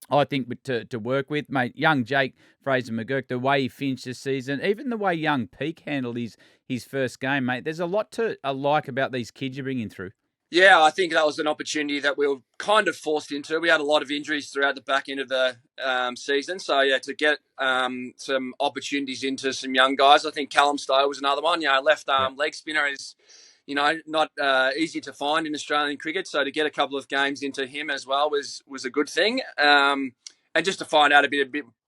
I think, to work with. Mate, young Jake Fraser-McGurk, the way he finished this season, even the way young Peak handled his first game, mate, there's a lot to like about these kids you're bringing through. Yeah, I think that was an opportunity that we were kind of forced into. We had a lot of injuries throughout the back end of the season. So, to get some opportunities into some young guys. I think Callum Stowe was another one. Left arm leg spinner is, not easy to find in Australian cricket. So to get a couple of games into him as well was a good thing. And just to find out a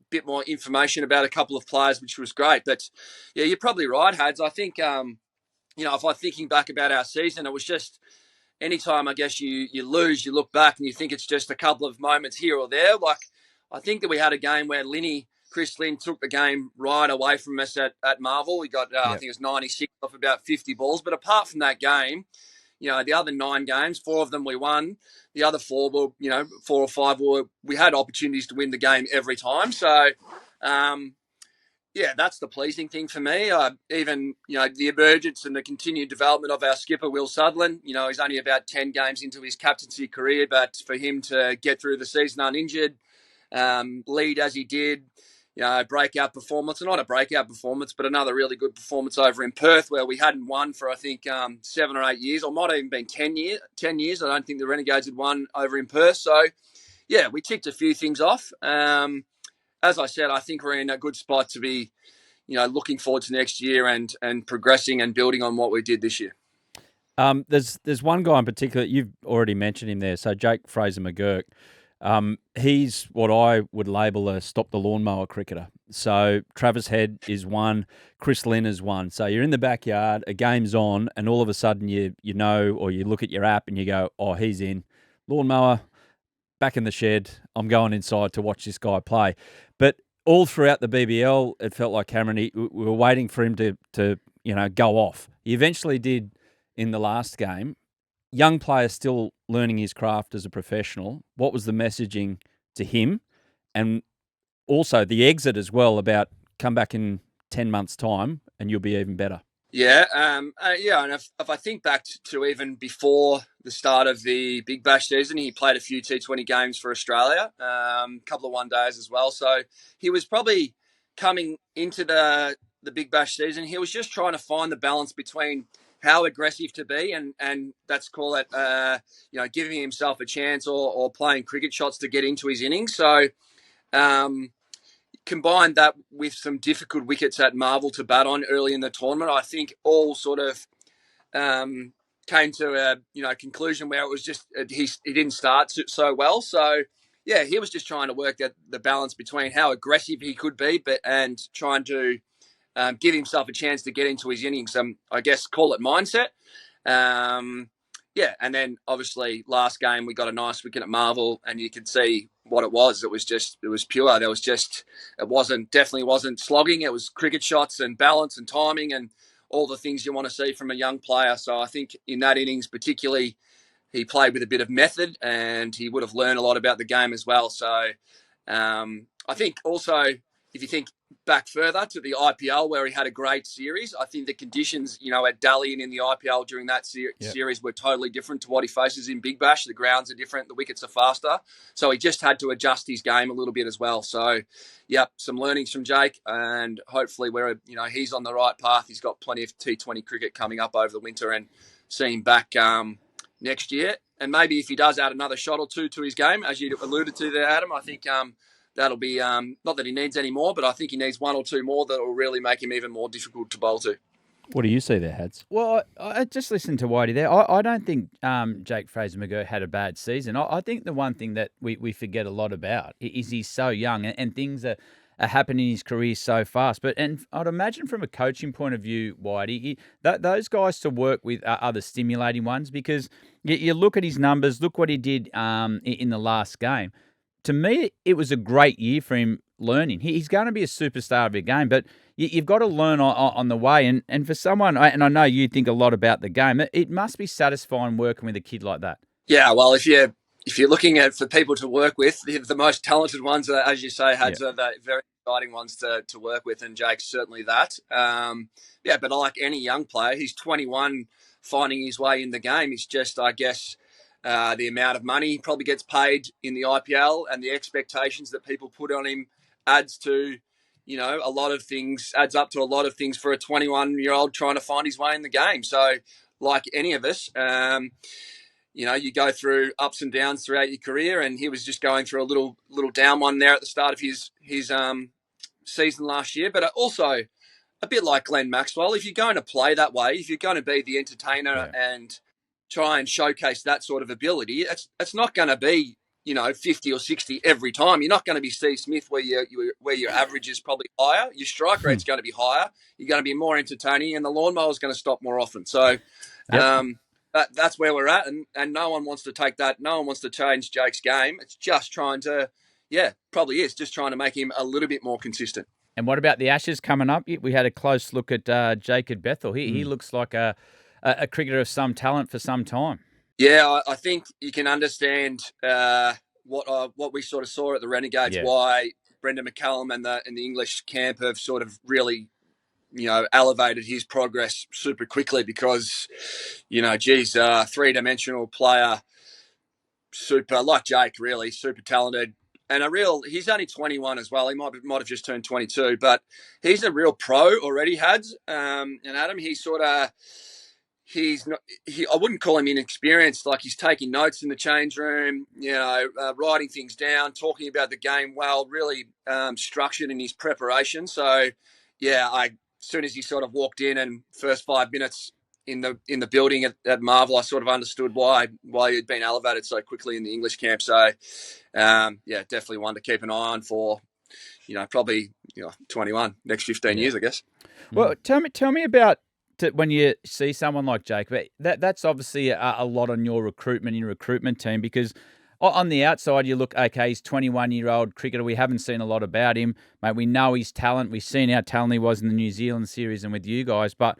bit more information about a couple of players, which was great. But, yeah, you're probably right, Hads. I think, if I'm thinking back about our season, it was just... anytime, I guess, you lose, you look back and you think it's just a couple of moments here or there. Like, I think that we had a game where Chris Lynn took the game right away from us at Marvel. We got, I think it was 96 off about 50 balls. But apart from that game, the other 9 games, 4 of them we won. The other 4 were, 4 or 5 we had opportunities to win the game every time. So, yeah, that's the pleasing thing for me. Even, the emergence and the continued development of our skipper, Will Sutherland. He's only about 10 games into his captaincy career, but for him to get through the season uninjured, lead as he did, breakout performance, not a breakout performance, but another really good performance over in Perth where we hadn't won for, I think, 7 or 8 years, or might have even been 10 years. I don't think the Renegades had won over in Perth. So, yeah, we ticked a few things off. As I said, I think we're in a good spot to be, looking forward to next year and progressing and building on what we did this year. There's one guy in particular, you've already mentioned him there. So Jake Fraser-McGurk, he's what I would label a stop the lawnmower cricketer. So Travis Head is one, Chris Lynn is one. So you're in the backyard, a game's on, and all of a sudden you look at your app and you go, oh, he's in. Lawnmower, back in the shed, I'm going inside to watch this guy play. But all throughout the BBL, it felt like Cameron, we were waiting for him to go off. He eventually did in the last game. Young player still learning his craft as a professional. What was the messaging to him? And also the exit as well about come back in 10 months' time and you'll be even better. Yeah, and if I think back to even before the start of the Big Bash season, he played a few T20 games for Australia, a couple of one-days as well. So he was probably coming into the Big Bash season, he was just trying to find the balance between how aggressive to be and let's call it, giving himself a chance or playing cricket shots to get into his innings. So combine that with some difficult wickets at Marvel to bat on early in the tournament, I think all sort of came to a conclusion where it was just he didn't start so well. So yeah, he was just trying to work the balance between how aggressive he could be, and trying to give himself a chance to get into his innings. I guess call it mindset. And then obviously last game we got a nice wicket at Marvel, and you could see what it was. It was pure. Definitely wasn't slogging. It was cricket shots and balance and timing and all the things you want to see from a young player. So I think in that innings particularly, he played with a bit of method, and he would have learned a lot about the game as well. So I think also, if you think back further to the IPL where he had a great series, I think the conditions, at Galle and in the IPL during that series were totally different to what he faces in Big Bash. The grounds are different, the wickets are faster. So he just had to adjust his game a little bit as well. So, some learnings from Jake, and hopefully he's on the right path. He's got plenty of T20 cricket coming up over the winter, and see him back next year. And maybe if he does add another shot or two to his game, as you alluded to there, Adam, I think that'll be, not that he needs any more, but I think he needs one or two more that will really make him even more difficult to bowl to. What do you see there, Hads? Well, I just listened to Whitey there. I don't think Jake Fraser-McGurk had a bad season. I think the one thing that we forget a lot about is he's so young, and things are happening in his career so fast. And I'd imagine from a coaching point of view, Whitey, those guys to work with are the stimulating ones, because you look at his numbers, look what he did in the last game. To me, it was a great year for him learning. He's going to be a superstar of the game, but you've got to learn on the way. And for someone, and I know you think a lot about the game, it must be satisfying working with a kid like that. Yeah, well, if you're looking for people to work with, the most talented ones, as you say, are the very exciting ones to work with, and Jake's certainly that. But like any young player, he's 21, finding his way in the game. It's just, I guess, the amount of money he probably gets paid in the IPL and the expectations that people put on him adds up to a lot of things for a 21-year-old trying to find his way in the game. So like any of us, you go through ups and downs throughout your career, and he was just going through a little down one there at the start of his season last year. But also a bit like Glenn Maxwell, if you're going to play that way, if you're going to be the entertainer and try and showcase that sort of ability, it's not going to be 50 or 60 every time. You're not going to be Steve Smith where your average is probably higher. Your strike rate's going to be higher. You're going to be more entertaining, and the lawnmower's going to stop more often. So that's where we're at, and no one wants to take that. No one wants to change Jake's game. It's just trying to, probably is just trying to make him a little bit more consistent. And what about the Ashes coming up? We had a close look at Jacob Bethel. He looks like a cricketer of some talent for some time. Yeah, I think you can understand what we sort of saw at the Renegades, why Brendan McCallum and the English camp have sort of really, elevated his progress super quickly, because, three-dimensional player, super, like Jake, really, super talented. And he's only 21 as well. He might have just turned 22, but he's a real pro already, Hads. And Adam, I wouldn't call him inexperienced. Like, he's taking notes in the change room, writing things down, talking about the game well, really structured in his preparation. So, as soon as he sort of walked in and first 5 minutes in the building at Marvel, I sort of understood why he'd been elevated so quickly in the English camp. So, definitely one to keep an eye on for, probably 21 next 15 years, I guess. Well, tell me about when you see someone like Jake. That's obviously a lot on your recruitment team, because on the outside you look, okay, he's 21-year-old cricketer. We haven't seen a lot about him, mate. We know his talent. We've seen how talented he was in the New Zealand series and with you guys, but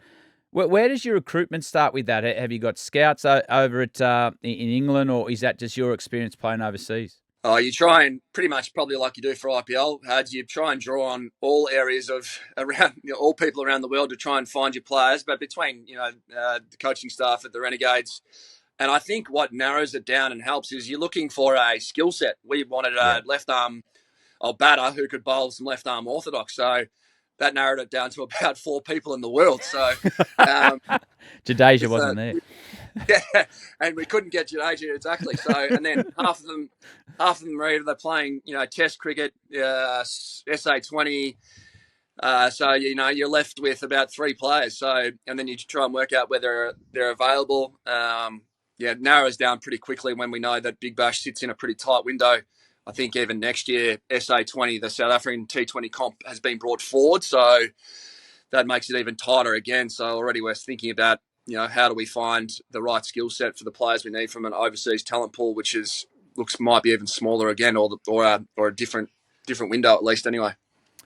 where does your recruitment start with that? Have you got scouts over in England, or is that just your experience playing overseas? Oh, you try and pretty much probably like you do for IPL, you try and draw on all areas of around all people around the world to try and find your players. But between the coaching staff at the Renegades, and I think what narrows it down and helps is you're looking for a skill set. We wanted a left arm batter who could bowl some left arm orthodox. So that narrowed it down to about 4 people in the world. So Jadeja wasn't there. Yeah, and we couldn't get Jadeja exactly. So, and then half of them are either playing, Test cricket, SA20. So you're left with about 3 players. So, and then you try and work out whether they're available. It narrows down pretty quickly when we know that Big Bash sits in a pretty tight window. I think even next year, SA20, the South African T20 comp, has been brought forward. So that makes it even tighter again. So already we're thinking about, how do we find the right skill set for the players we need from an overseas talent pool, which might be even smaller again, or a different window at least anyway.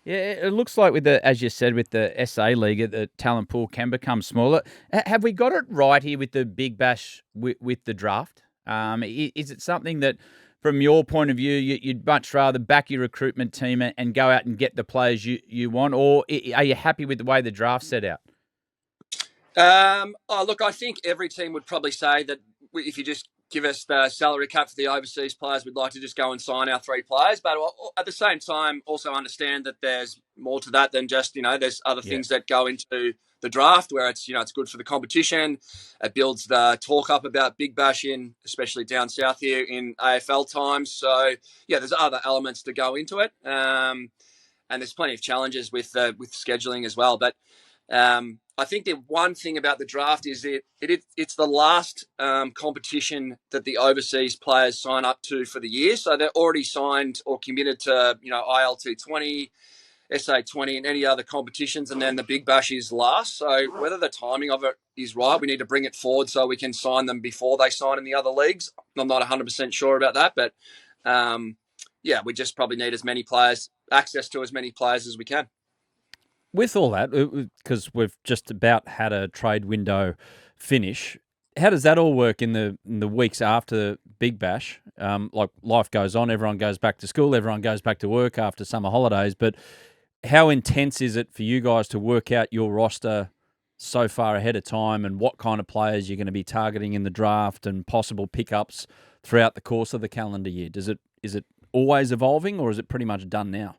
Yeah, it looks like as you said, with the SA League, the talent pool can become smaller. Have we got it right here with the Big Bash with the draft? Is it something that, from your point of view, you'd much rather back your recruitment team and go out and get the players you want, or are you happy with the way the draft's set out? Look, I think every team would probably say that if you just give us the salary cap for the overseas players, we'd like to just go and sign our 3 players. But at the same time, also understand that there's more to that than just, there's other things that go into the draft where it's, it's good for the competition. It builds the talk up about Big Bash especially down south here in AFL times. So, there's other elements to go into it. And there's plenty of challenges with scheduling as well. But I think the one thing about the draft is it's the last competition that the overseas players sign up to for the year. So they're already signed or committed to, ILT20, SA20 and any other competitions. And then the Big Bash is last. So whether the timing of it is right, we need to bring it forward so we can sign them before they sign in the other leagues. I'm not 100% sure about that. But, we just probably need access to as many players as we can. With all that, because we've just about had a trade window finish, how does that all work in the weeks after Big Bash? Like life goes on, everyone goes back to school, everyone goes back to work after summer holidays. But how intense is it for you guys to work out your roster so far ahead of time, and what kind of players you're going to be targeting in the draft and possible pickups throughout the course of the calendar year? Is it always evolving, or is it pretty much done now?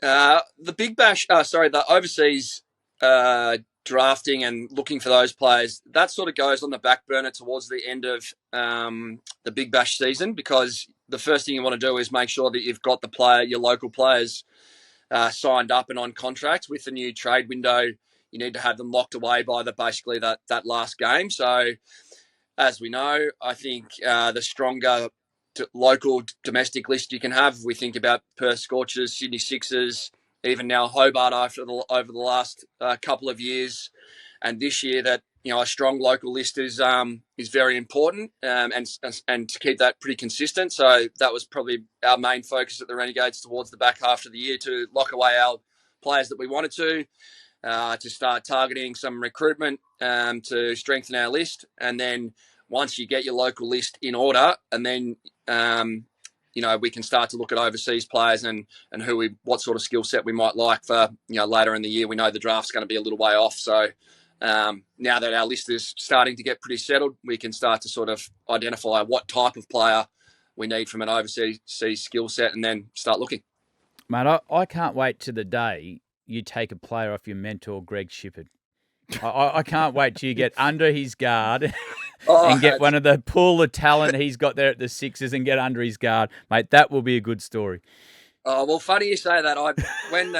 The Big Bash, the overseas drafting and looking for those players, that sort of goes on the back burner towards the end of the Big Bash season, because the first thing you want to do is make sure that you've got your local players signed up and on contract. With the new trade window, you need to have them locked away by basically that last game. So, as we know, I think the stronger local domestic list you can have. We think about Perth Scorchers, Sydney Sixers, even now Hobart over the last couple of years, and this year that a strong local list is very important, and to keep that pretty consistent. So that was probably our main focus at the Renegades towards the back half of the year, to lock away our players that we wanted to start targeting some recruitment to strengthen our list, and then once you get your local list in order, and then we can start to look at overseas players and what sort of skill set we might like for later in the year. We know the draft's going to be a little way off, so now that our list is starting to get pretty settled, we can start to sort of identify what type of player we need from an overseas skill set, and then start looking. Mate, I can't wait to the day you take a player off your mentor, Greg Shippard. I can't wait till you get under his guard and get one of the pool of talent he's got there at the Sixers and get under his guard. Mate, that will be a good story. Oh, well, funny you say that. When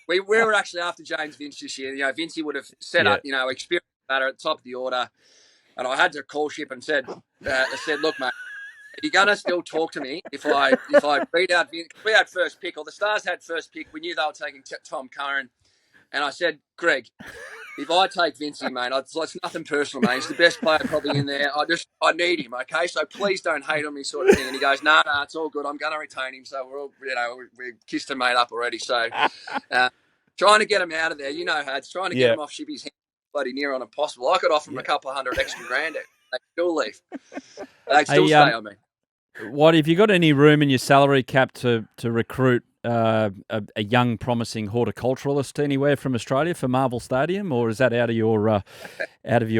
we were actually after James Vince this year, Vincey would have set up, experienced batter at the top of the order. And I had to call Ship and said, look, mate, are you going to still talk to me if I beat out Vince? We had first pick, or the Stars had first pick. We knew they were taking Tom Curran. And I said, Greg, if I take Vincey, mate, it's nothing personal, mate. He's the best player probably in there. I need him, okay? So please don't hate on me, sort of thing. And he goes, no, it's all good. I'm going to retain him. So we're all, we kissed and made up already. So trying to get him out of there, Hads, trying to get him off Shippy's hand, bloody near on impossible. I could offer him a couple of $100 extra grand. They still leave. They still stay on me. What have you got any room in your salary cap to recruit a young, promising horticulturalist anywhere from Australia for Marvel Stadium, or is that out of your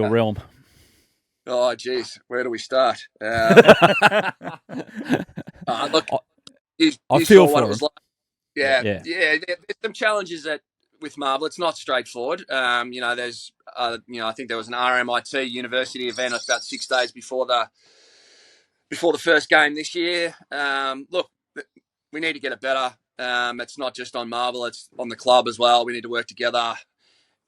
realm? Oh, geez, where do we start? Look, I you feel saw what for it was him. like. Yeah. Yeah. There's some challenges with Marvel. It's not straightforward. There's, I think there was an RMIT university event about 6 days before the first game this year. Look, we need to get it better. It's not just on Marvel; it's on the club as well. We need to work together.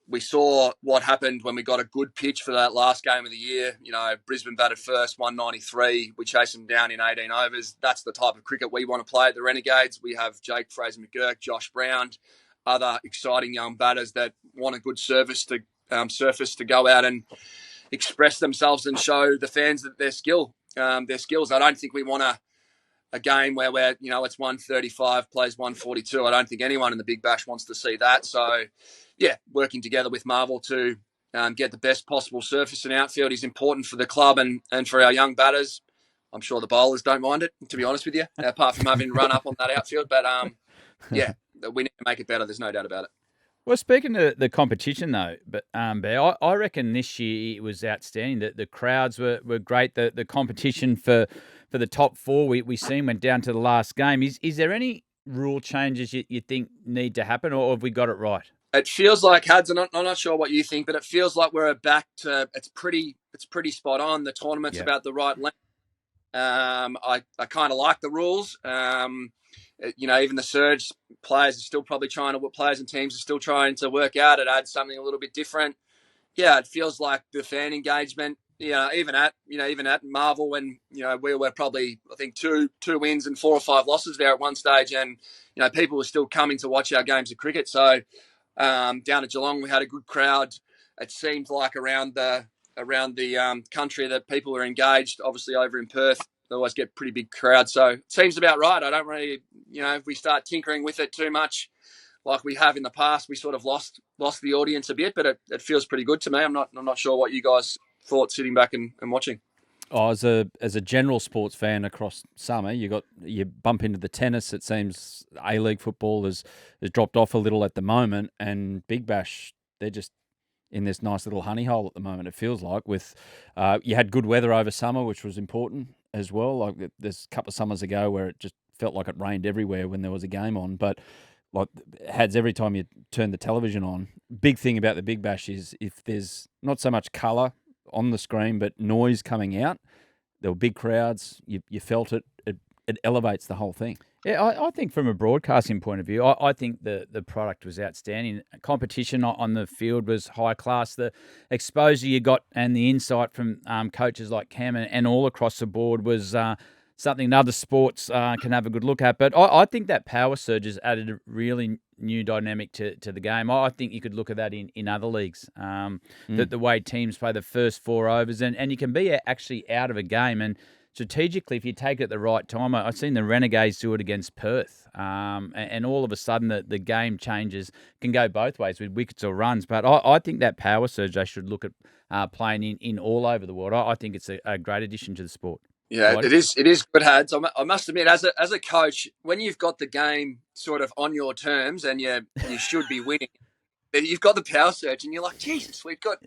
We saw what happened when we got a good pitch for that last game of the year. Brisbane batted first, 193. We chased them down in 18 overs. That's the type of cricket we want to play at the Renegades. We have Jake Fraser-McGurk, Josh Brown, other exciting young batters that want a good surface to go out and express themselves and show the fans that their skills. I don't think we want a game where it's 135 plays 142. I don't think anyone in the Big Bash wants to see that. So, yeah, working together with Marvel to get the best possible surface and outfield is important for the club and for our young batters. I'm sure the bowlers don't mind it, to be honest with you, apart from having run up on that outfield. But, yeah, we need to make it better. There's no doubt about it. Well, speaking of the competition, though, but Bear, I reckon this year it was outstanding. The crowds were great. The competition for the top four we seen went down to the last game. Is there any rule changes you think need to happen, or have we got it right? It feels like, Hads, I'm not sure what you think, but it feels like we're back to it's pretty spot on. The tournament's about the right length. I kind of like the rules. Even the surge players and teams are still trying to work out. It adds something a little bit different. Yeah, it feels like the fan engagement. Even at Marvel, when we were probably, I think, two wins and 4 or 5 losses there at one stage, and people were still coming to watch our games of cricket. So down at Geelong, we had a good crowd. It seemed like around the country that people were engaged. Obviously, over in Perth, they always get pretty big crowds. So it seems about right. I don't really, if we start tinkering with it too much, like we have in the past, we sort of lost the audience a bit. But it feels pretty good to me. I'm not sure what you guys thought sitting back and watching. Oh, as a general sports fan across summer, you bump into the tennis. It seems A-League football has dropped off a little at the moment, and Big Bash, they're just in this nice little honey hole at the moment. It feels like with you had good weather over summer, which was important as well. Like there's a couple of summers ago where it just felt like it rained everywhere when there was a game on, but like Hads, every time you turn the television on, big thing about the Big Bash is if there's not so much colour on the screen, but noise coming out. There were big crowds. You felt it. It elevates the whole thing. Yeah, I think from a broadcasting point of view, I think the product was outstanding. Competition on the field was high class. The exposure you got and the insight from coaches like Cam and all across the board was something other sports can have a good look at. But I think that power surge has added a really new dynamic to the game. I think you could look at that in other leagues, the way teams play the first 4 overs, and you can be actually out of a game. And strategically, if you take it at the right time, I've seen the Renegades do it against Perth, and all of a sudden the game changes, can go both ways with wickets or runs. But I think that power surge they should look at playing in all over the world. I think it's a great addition to the sport. Yeah, it is good, Hads. I must admit, as a coach, when you've got the game sort of on your terms and you should be winning, you've got the power surge and you're like, Jesus, we've got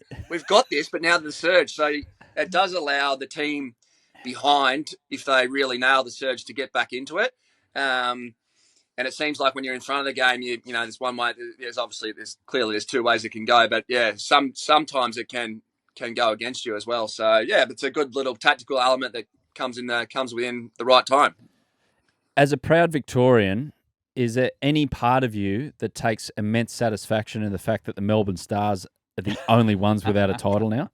this, but now the surge. So it does allow the team behind, if they really nail the surge, to get back into it. And it seems like when you're in front of the game, there's one way. There's 2 ways it can go, but yeah, sometimes it can go against you as well. So yeah, it's a good little tactical element that comes within the right time. As a proud Victorian, is there any part of you that takes immense satisfaction in the fact that the Melbourne Stars are the only ones without a title now?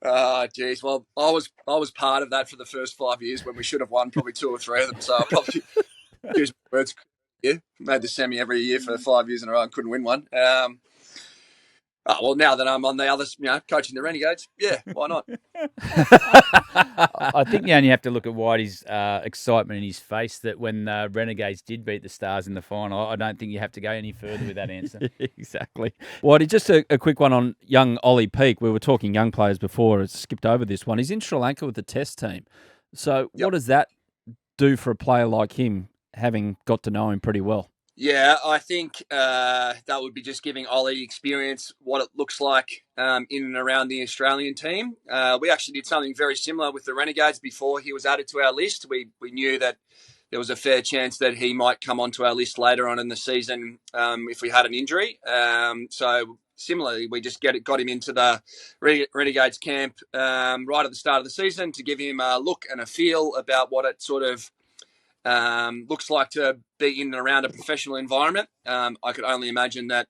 Oh, geez. Well, I was part of that for the first 5 years when we should have won probably 2 or 3 of them. So I'll probably use my words. Yeah, made the semi every year for 5 years in a row and couldn't win one. Oh, well, now that I'm on the other, coaching the Renegades, yeah, why not? I think you only have to look at Whitey's excitement in his face that when the Renegades did beat the Stars in the final. I don't think you have to go any further with that answer. Exactly. Whitey, just a quick one on young Ollie Peake. We were talking young players before. I skipped over this one. He's in Sri Lanka with the Test team. So what does that do for a player like him, having got to know him pretty well? Yeah, I think that would be just giving Ollie experience what it looks like in and around the Australian team. We actually did something very similar with the Renegades before he was added to our list. We knew that there was a fair chance that he might come onto our list later on in the season if we had an injury. So similarly, we just got him into the Renegades camp right at the start of the season to give him a look and a feel about what it sort of looks like to be in and around a professional environment. I could only imagine that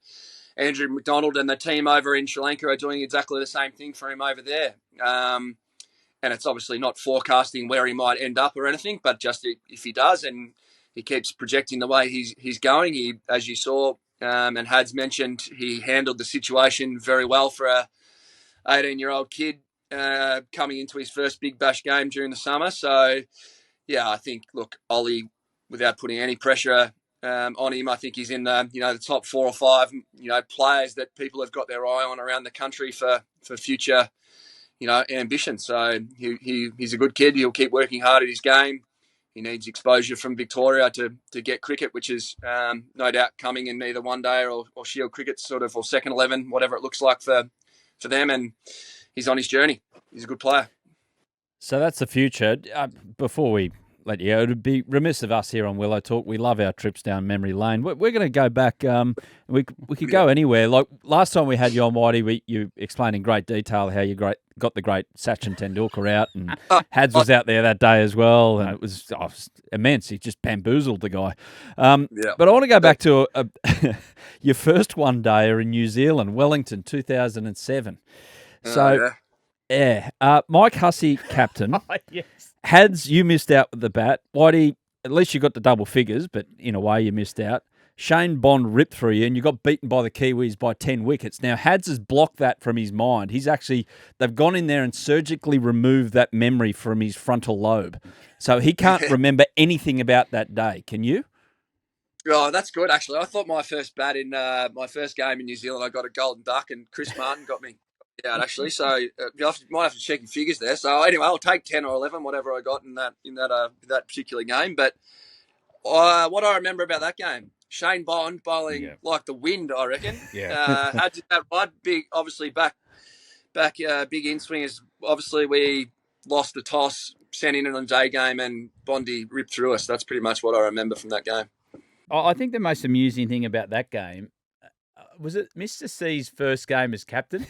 Andrew McDonald and the team over in Sri Lanka are doing exactly the same thing for him over there. And it's obviously not forecasting where he might end up or anything, but just if he does and he keeps projecting the way he's going, he, as you saw and Had's mentioned, he handled the situation very well for a 18-year-old kid coming into his first Big Bash game during the summer. So, yeah, I think, look, Ollie, without putting any pressure on him, I think he's in the, the top 4 or 5, players that people have got their eye on around the country for future, ambition. So he's a good kid. He'll keep working hard at his game. He needs exposure from Victoria to get cricket, which is no doubt coming in either one day or Shield cricket sort of, or second 11, whatever it looks like for them. And he's on his journey. He's a good player. So that's the future. Before we let you go, it would be remiss of us here on Willow Talk. We love our trips down memory lane. We're going to go back. We could go anywhere. Like last time we had you on, Whitey, you explained in great detail how you got the great Sachin Tendulkar out, and Hads was out there that day as well, and it was immense. He just bamboozled the guy. But I want to go back to your first one-dayer in New Zealand, Wellington, 2007. So. Yeah. Mike Hussey, captain. Yes. Hads, you missed out with the bat. Whitey, at least you got the double figures, but in a way you missed out. Shane Bond ripped through you and you got beaten by the Kiwis by 10 wickets. Now, Hads has blocked that from his mind. They've gone in there and surgically removed that memory from his frontal lobe. So he can't remember anything about that day. Can you? Oh, that's good, actually. I thought my first bat in my first game in New Zealand, I got a golden duck and Chris Martin got me out, actually. So you might have to check your figures there. So anyway, I'll take 10 or 11, whatever I got in that particular game. But what I remember about that game, Shane Bond bowling like the wind, I reckon. Yeah. Had that one big, obviously back big in swingers. Obviously, we lost the toss, sent in on a day game, and Bondy ripped through us. That's pretty much what I remember from that game. I think the most amusing thing about that game, was it Mr. C's first game as captain?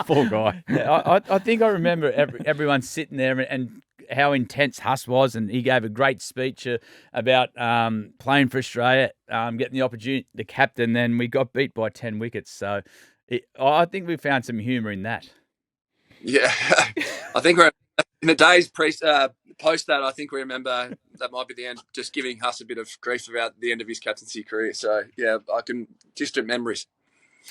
Poor guy. I think I remember everyone sitting there and how intense Huss was, and he gave a great speech about playing for Australia, getting the opportunity to captain. Then we got beat by 10 wickets. So I think we found some humour in that. Yeah, I think we're in the days post that. I think we remember that might be the end, just giving Huss a bit of grief about the end of his captaincy career. So yeah, I can distant memories.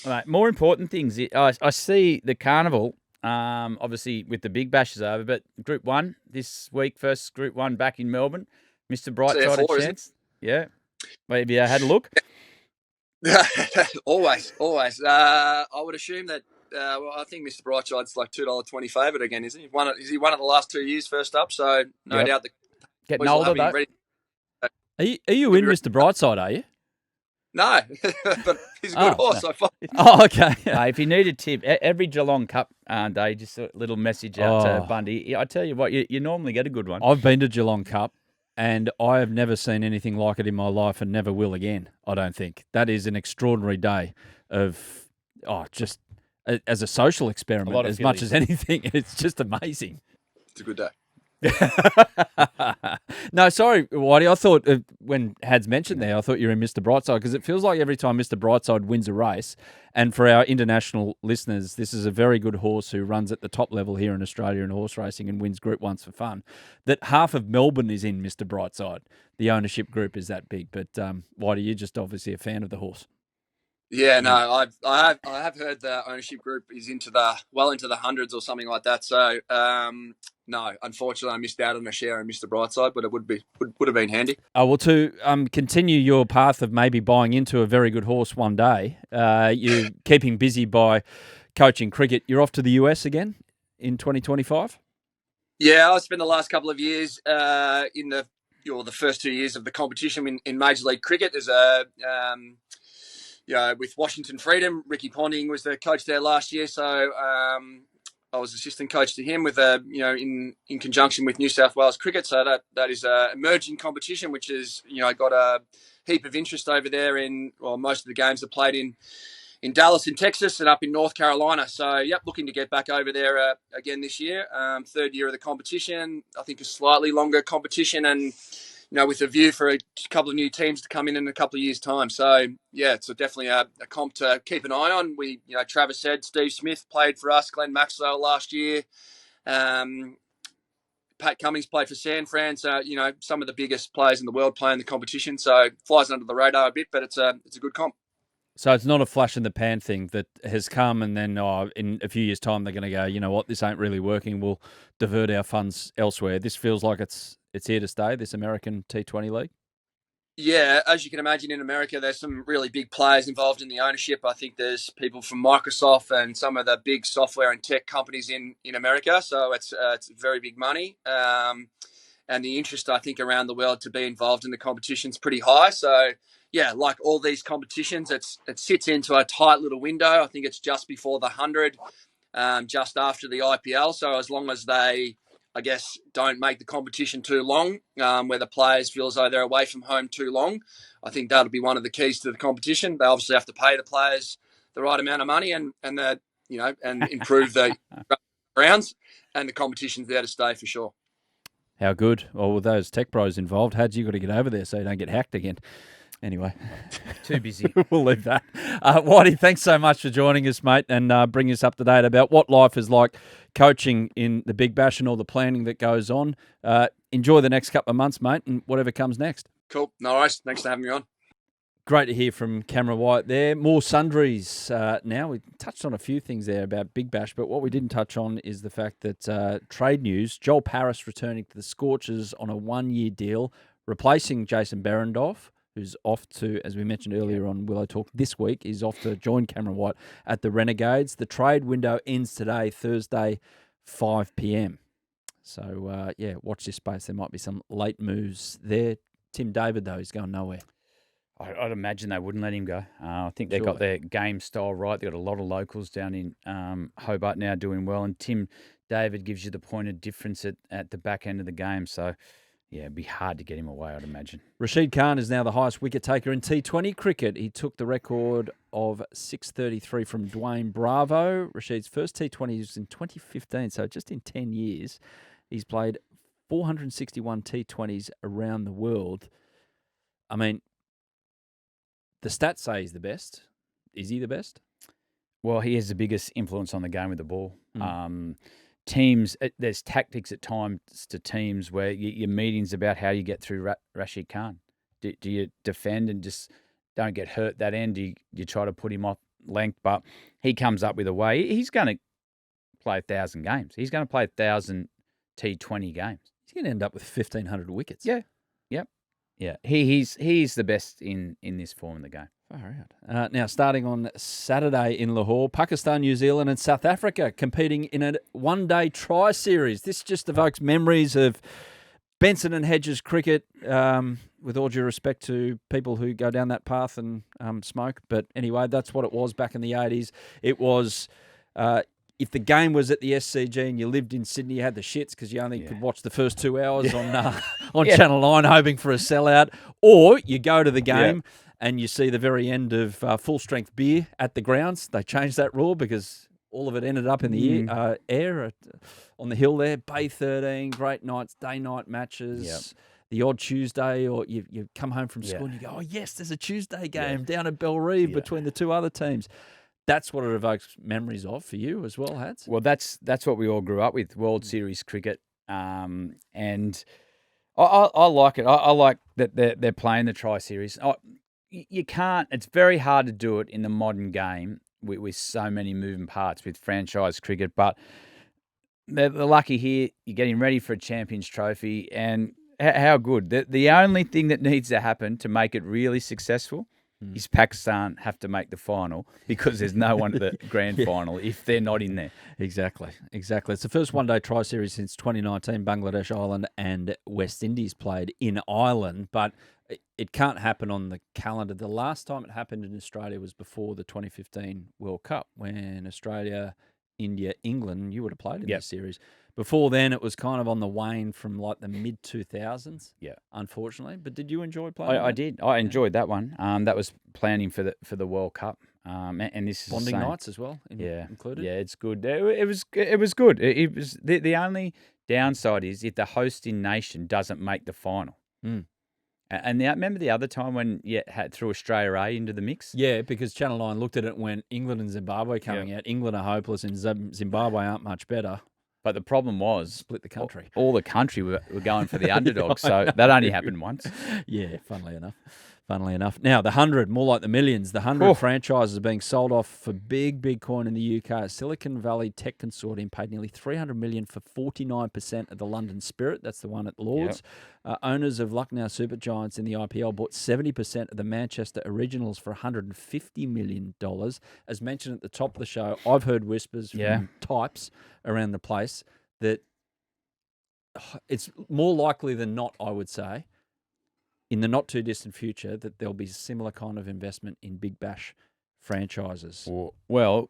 All right, more important things. I see the carnival, obviously with the Big Bash is over, but Group 1 this week, first Group 1 back in Melbourne. Mr. Brightside a chance. Yeah. Have you had a look? always. I would assume that. I think Mr. Brightside's like $2.20 favourite again, isn't he? Is he won it the last 2 years first up? So no doubt the getting older though. Are you in Mr. Brightside? Are you? No, but he's a good horse. No. Oh, okay. If you need a tip, every Geelong Cup day, just a little message out to Bundy. I tell you what, you normally get a good one. I've been to Geelong Cup, and I have never seen anything like it in my life, and never will again. I don't think that is an extraordinary day of just. As a social experiment, as much as anything. It's just amazing. It's a good day. No, sorry, Whitey. I thought when Hads mentioned there, I thought you were in Mr. Brightside, because it feels like every time Mr. Brightside wins a race, and for our international listeners, this is a very good horse who runs at the top level here in Australia in horse racing and wins Group 1s for fun, that half of Melbourne is in Mr. Brightside. The ownership group is that big. But Whitey, you're just obviously a fan of the horse. Yeah, no, I have heard the ownership group is into the hundreds or something like that. So no, unfortunately, I missed out on a share and missed the bright side, but it would have been handy. Oh, well, to continue your path of maybe buying into a very good horse one day, you're keeping busy by coaching cricket. You're off to the US again in 2025? Yeah, I spent the last couple of years in the first 2 years of the competition in Major League Cricket as a with Washington Freedom. Ricky Ponting was the coach there last year, so I was assistant coach to him with in conjunction with New South Wales Cricket. So that is a emerging competition, which is got a heap of interest over there. Most of the games are played in Dallas in Texas and up in North Carolina. So, looking to get back over there again this year. Third year of the competition. I think a slightly longer competition and, with a view for a couple of new teams to come in a couple of years' time. So, it's definitely a comp to keep an eye on. Travis said Steve Smith played for us, Glenn Maxwell last year. Pat Cummings played for San Fran. So, some of the biggest players in the world play in the competition. So, flies under the radar a bit, but it's a good comp. So it's not a flash in the pan thing that has come and then in a few years' time they're going to go, you know what, this ain't really working. We'll divert our funds elsewhere. This feels like it's here to stay, this American T20 league. Yeah, as you can imagine, in America, there's some really big players involved in the ownership. I think there's people from Microsoft and some of the big software and tech companies in America. So it's very big money. And the interest, I think, around the world to be involved in the competition is pretty high. So, like all these competitions, it sits into a tight little window. I think it's just before the 100, just after the IPL. So as long as they, I guess, don't make the competition too long, where the players feel as though they're away from home too long, I think that'll be one of the keys to the competition. They obviously have to pay the players the right amount of money and improve the grounds, and the competition's there to stay for sure. How good. Well, with those tech pros involved, how'd you got to get over there so you don't get hacked again? Anyway. Too busy. We'll leave that. Whitey, thanks so much for joining us, mate, and bringing us up to date about what life is like coaching in the Big Bash and all the planning that goes on. Enjoy the next couple of months, mate, and whatever comes next. Cool. No worries. Thanks for having me on. Great to hear from Cameron White there. More Sundries now. We touched on a few things there about Big Bash, but what we didn't touch on is the fact that trade news, Joel Paris returning to the Scorchers on a 1-year deal, replacing Jason Behrendorff, who's off to, as we mentioned earlier on Willow Talk this week, is off to join Cameron White at the Renegades. The trade window ends today, Thursday, 5 p.m. So, watch this space. There might be some late moves there. Tim David, though, is going nowhere. I'd imagine they wouldn't let him go. I think they've got their game style right. They've got a lot of locals down in Hobart now doing well. And Tim David gives you the point of difference at the back end of the game. So, it'd be hard to get him away, I'd imagine. Rashid Khan is now the highest wicket taker in T20 cricket. He took the record of 633 from Dwayne Bravo. Rashid's first T20 was in 2015, so just in 10 years, he's played 461 T20s around the world. I mean, the stats say he's the best. Is he the best? Well, he has the biggest influence on the game with the ball. Teams, there's tactics at times to teams where your meetings about how you get through Rashid Khan. Do you defend and just don't get hurt that end? Do you try to put him off length? But he comes up with a way. He's going to play 1,000 games. He's going to play 1,000 T20 games. He's going to end up with 1,500 wickets. Yeah. Yep. Yeah. He's the best in this form of the game. Far out. Now, starting on Saturday in Lahore, Pakistan, New Zealand and South Africa competing in a one-day try series. This just evokes memories of Benson and Hedges cricket, with all due respect to people who go down that path and smoke. But anyway, that's what it was back in the 80s. It was... if the game was at the SCG and you lived in Sydney, you had the shits because you only could watch the first 2 hours on Channel 9 hoping for a sellout. Or you go to the game and you see the very end of full-strength beer at the grounds. They changed that rule because all of it ended up in the air on the hill there. Bay 13, great nights, day-night matches. The odd Tuesday, or you come home from school and you go, oh, yes, there's a Tuesday game down at Bellerive between the two other teams. That's what it evokes memories of for you as well, Hads. Well, that's what we all grew up with, World Series cricket, and I like it. I like that they're playing the Tri Series. you can't. It's very hard to do it in the modern game with so many moving parts with franchise cricket. But they're lucky here. You're getting ready for a Champions Trophy, and how good. The only thing that needs to happen to make it really successful is Pakistan have to make the final, because there's no one at the grand final if they're not in there. Exactly. It's the first one-day tri series since 2019. Bangladesh, Ireland and West Indies played in Ireland, but it can't happen on the calendar. The last time it happened in Australia was before the 2015 World Cup, when Australia, India, England, you would have played in this series. Before then, it was kind of on the wane from like the mid-2000s, unfortunately. But did you enjoy playing? I did. I enjoyed that one. That was planning for the World Cup. And this is bonding nights as well, included. Yeah, it's good. It was good. It was the only downside is if the hosting nation doesn't make the final. And remember the other time when you had threw Australia A into the mix? Yeah, because Channel 9 looked at it when England and Zimbabwe coming out. England are hopeless and Zimbabwe aren't much better. But the problem was split the country. All the country were going for the underdog, so that only happened once. Yeah, funnily enough. Now, the 100, more like the millions. The 100 franchises are being sold off for big coin in the UK. Silicon Valley Tech Consortium paid nearly $300 million for 49% of the London Spirit. That's the one at Lord's. Owners of Lucknow Super Giants in the IPL bought 70% of the Manchester Originals for $150 million. As mentioned at the top of the show, I've heard whispers from types around the place that it's more likely than not, I would say, in the not too distant future, that there'll be similar kind of investment in Big Bash franchises. Well,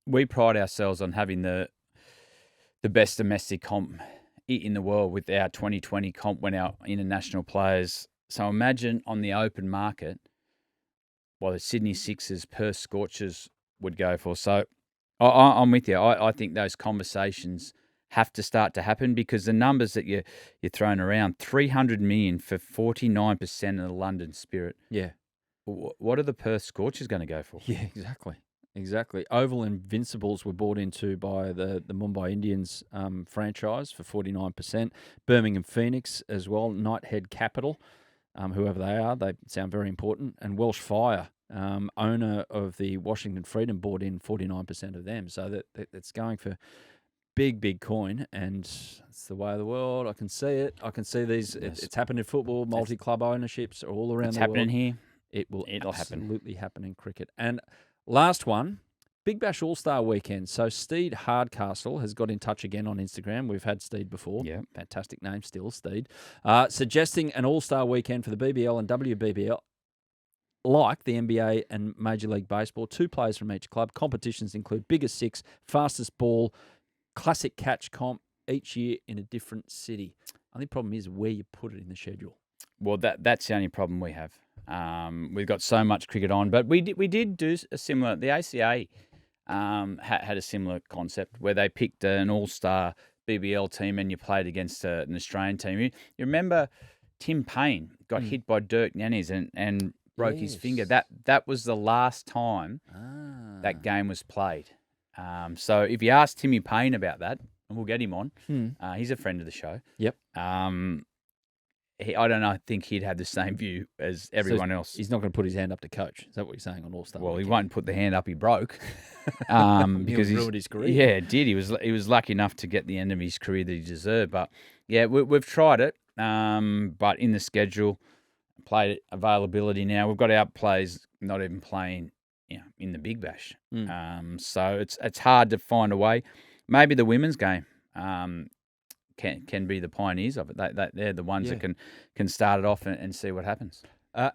we pride ourselves on having the best domestic comp in the world with our 2020 comp when our international players. So imagine on the open market what the Sydney Sixers, Perth Scorchers would go for. So I'm with you. I think those conversations have to start to happen, because the numbers that you're throwing around, 300 million for 49% of the London Spirit. Yeah. What are the Perth Scorchers going to go for? Yeah, exactly. Oval Invincibles were bought into by the Mumbai Indians franchise for 49%. Birmingham Phoenix as well. Knighthead Capital, whoever they are, they sound very important. And Welsh Fire, owner of the Washington Freedom, bought in 49% of them. So that's going for big coin, and it's the way of the world. I can see it. I can see these. Yes. It's happened in football. Multi-club ownerships are all around the world. It's happening here. It'll happen. Absolutely happen in cricket. And last one, Big Bash All-Star Weekend. So Steed Hardcastle has got in touch again on Instagram. We've had Steed before. Yeah. Fantastic name still, Steed. Suggesting an All-Star Weekend for the BBL and WBBL, like the NBA and Major League Baseball. 2 players from each club. Competitions include biggest 6, fastest ball, classic catch comp each year in a different city. I think the problem is where you put it in the schedule. Well, that's the only problem we have. We've got so much cricket on, but we did do a similar. The ACA had a similar concept where they picked an all-star BBL team and you played against an Australian team. You remember Tim Payne got hit by Dirk Nannies and broke his finger. That was the last time that game was played. So if you ask Timmy Payne about that, and we'll get him on, he's a friend of the show. Yep. I don't know. I think he'd have the same view as everyone else. He's not going to put his hand up to coach. Is that what you're saying on All-Star? Well, he won't put the hand up he broke because he ruined his career. Yeah, it did. He was lucky enough to get the end of his career that he deserved. But yeah, we've tried it. But in the schedule, play availability now, we've got our players not even playing, in the Big Bash. So it's hard to find a way. Maybe the women's game can be the pioneers of it. They're the ones that can start it off and see what happens.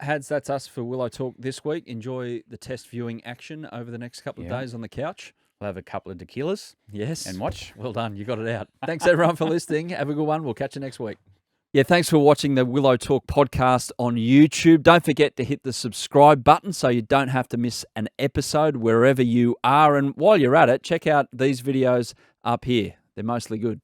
Hads, that's us for Willow Talk this week. Enjoy the test viewing action over the next couple of days on the couch. We'll have a couple of tequilas. Yes. And watch. Well done. You got it out. Thanks, everyone, for listening. Have a good one. We'll catch you next week. Yeah, thanks for watching the Willow Talk podcast on YouTube. Don't forget to hit the subscribe button so you don't have to miss an episode wherever you are. And while you're at it, check out these videos up here. They're mostly good.